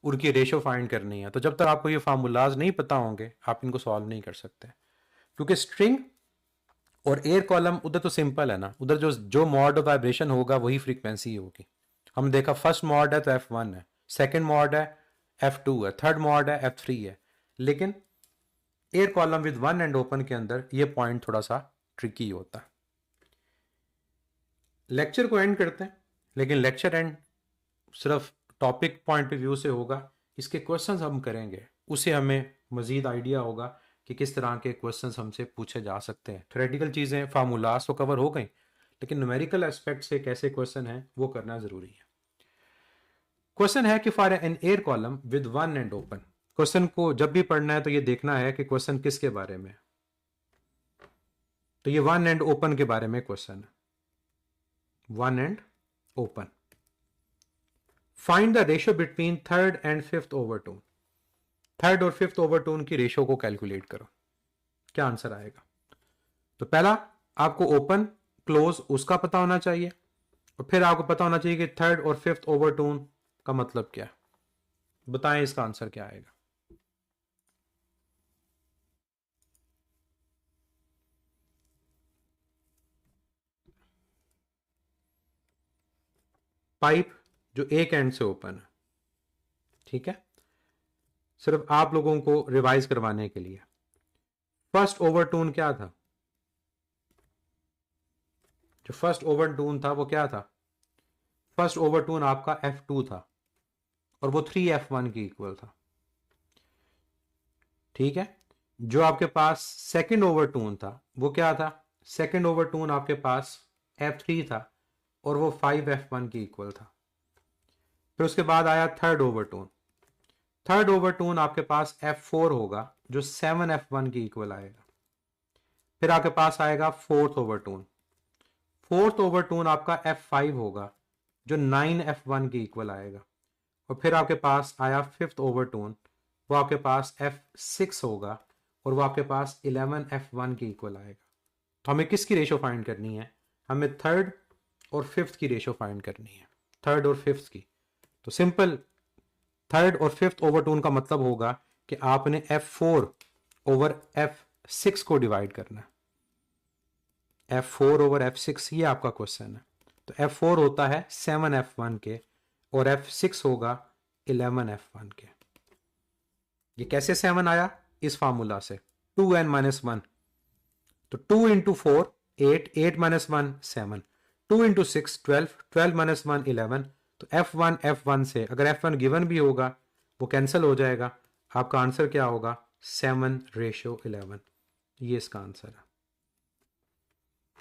उनकी रेशो फाइंड करनी है। तो जब तक आपको ये फार्मूलाज नहीं पता होंगे आप इनको सॉल्व नहीं कर सकते, क्योंकि स्ट्रिंग और एयर कॉलम उधर तो सिंपल है ना, उधर जो जो मॉड वाइब्रेशन होगा वही फ्रीक्वेंसी होगी। हम देखा फर्स्ट मॉड है तो F1 है, सेकंड मॉड है F2 है, थर्ड मॉड है F3 है। लेकिन air column with 1 end open के अंदर ये पॉइंट थोड़ा सा ट्रिकी होता है। लेक्चर को एंड करते हैं, लेकिन लेक्चर एंड सिर्फ टॉपिक पॉइंट ऑफ व्यू से होगा, इसके क्वेश्चंस हम करेंगे, उससे हमें मजीद आइडिया होगा कि किस तरह के क्वेश्चंस हमसे पूछे जा सकते हैं। थ्योरेटिकल चीज़ें फार्मूलाज तो कवर हो गई, लेकिन न्यूमेरिकल एस्पेक्ट से कैसे क्वेश्चन है वो करना ज़रूरी है। क्वेश्चन है कि for an air column with 1 end open, question को जब भी पढ़ना है तो ये देखना है कि क्वेश्चन किसके बारे में। तो ये 1 एंड ओपन के बारे में क्वेश्चन है, 1 end open. Find the ratio between third and fifth overtone. Third और फिफ्थ ओवरटोन की रेशियो को कैलकुलेट करो, क्या आंसर आएगा। तो पहला आपको ओपन क्लोज उसका पता होना चाहिए, और फिर आपको पता होना चाहिए कि थर्ड और फिफ्थ ओवरटोन का मतलब क्या है। बताएं इसका आंसर क्या आएगा। पाइप जो एक एंड से ओपन है, ठीक है, सिर्फ आप लोगों को रिवाइज करवाने के लिए। फर्स्ट ओवरटोन क्या था, जो फर्स्ट ओवरटोन था वो क्या था, फर्स्ट ओवरटोन आपका F2 था और वो 3F1 की इक्वल था, ठीक है। जो आपके पास सेकंड ओवरटोन था वो क्या था, सेकंड ओवरटोन आपके पास F3 था और वो 5F1 की इक्वल था। फिर उसके बाद आया थर्ड ओवरटोन। थर्ड ओवरटोन आपके पास F4 होगा जो 7F1 की इक्वल आएगा। फिर आपके पास आएगा फोर्थ ओवरटोन। फोर्थ ओवरटोन आपका F5 होगा जो 9F1 की इक्वल आएगा। और फिर आपके पास आया फिफ्थ ओवरटोन, वो आपके पास F6 होगा और वो आपके पास 11F1 की इक्वल आएगा। तो हमें किसकी रेशो फाइंड करनी है, हमें थर्ड और फिफ्थ की रेशो फाइंड करनी है, थर्ड और फिफ्थ की। तो सिंपल, थर्ड और फिफ्थ ओवरटोन का मतलब होगा कि आपने F4 ओवर F6 को डिवाइड करना है। F4 ओवर F6 ये आपका क्वेश्चन है। तो F4 होता है 7F1 के और F6 होगा 11F1 के। ये कैसे 7 आया, इस फार्मूला से 2n-1। तो 2 इंटू 4 8, 8-1 7, 2 इंटू 6 12, 12-1 11। तो F1 से अगर F1 गिवन भी होगा वो कैंसिल हो जाएगा। आपका आंसर क्या होगा, 7:11। ये इसका आंसर है।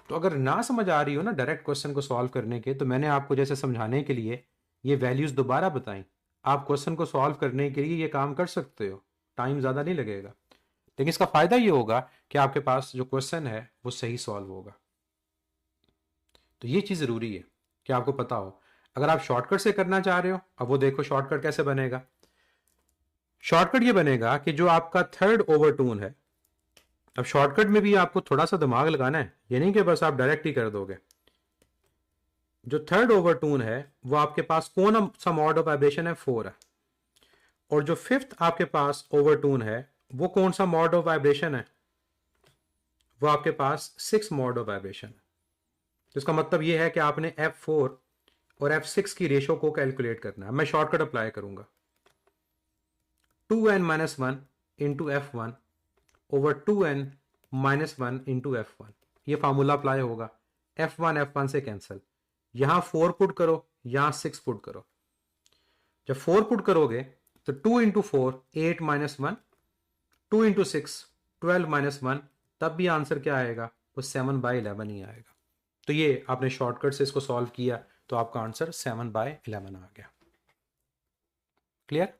तो अगर ना समझ आ रही हो ना डायरेक्ट क्वेश्चन को सॉल्व करने के, तो मैंने आपको जैसे समझाने के लिए ये वैल्यूज दोबारा बताई। आप क्वेश्चन को सॉल्व करने के लिए ये काम कर सकते हो, टाइम ज़्यादा नहीं लगेगा, लेकिन इसका फायदा ये होगा कि आपके पास जो क्वेश्चन है वो सही सॉल्व होगा। तो ये चीज़ ज़रूरी है कि आपको पता हो। अगर आप शॉर्टकट से करना चाह रहे हो, अब वो देखो शॉर्टकट कैसे बनेगा। शॉर्टकट ये बनेगा कि जो आपका थर्ड ओवरटोन है, अब शॉर्टकट में भी आपको थोड़ा सा दिमाग लगाना है, ये नहीं कि बस आप डायरेक्ट ही कर दोगे। जो थर्ड ओवरटोन है वो आपके पास कौन सा मॉड ऑफ वाइब्रेशन है, 4 है। और जो फिफ्थ आपके पास ओवरटोन है वो कौन सा मॉड ऑफ वाइब्रेशन है, वो आपके पास 6 मॉड ऑफ वाइब्रेशन है। तो इसका मतलब ये है कि आपने F4 और F6 की रेशो को कैलकुलेट करना है। मैं शॉर्टकट अप्लाई करूंगा, 2n-1 into F1 over 2n-1 into F1। ये फार्मूला अप्लाई होगा। F1 से कैंसिल, यहां 4 पुट करो, यहां 6 पुट करो। जब 4 पुट करोगे तो 2 इंटू 4 8-1, 2 इंटू 6 12-1, तब भी आंसर क्या आएगा, वो 7/11 ही आएगा। तो ये आपने शॉर्टकट से इसको सॉल्व किया तो आपका आंसर 7/11 आ गया। क्लियर।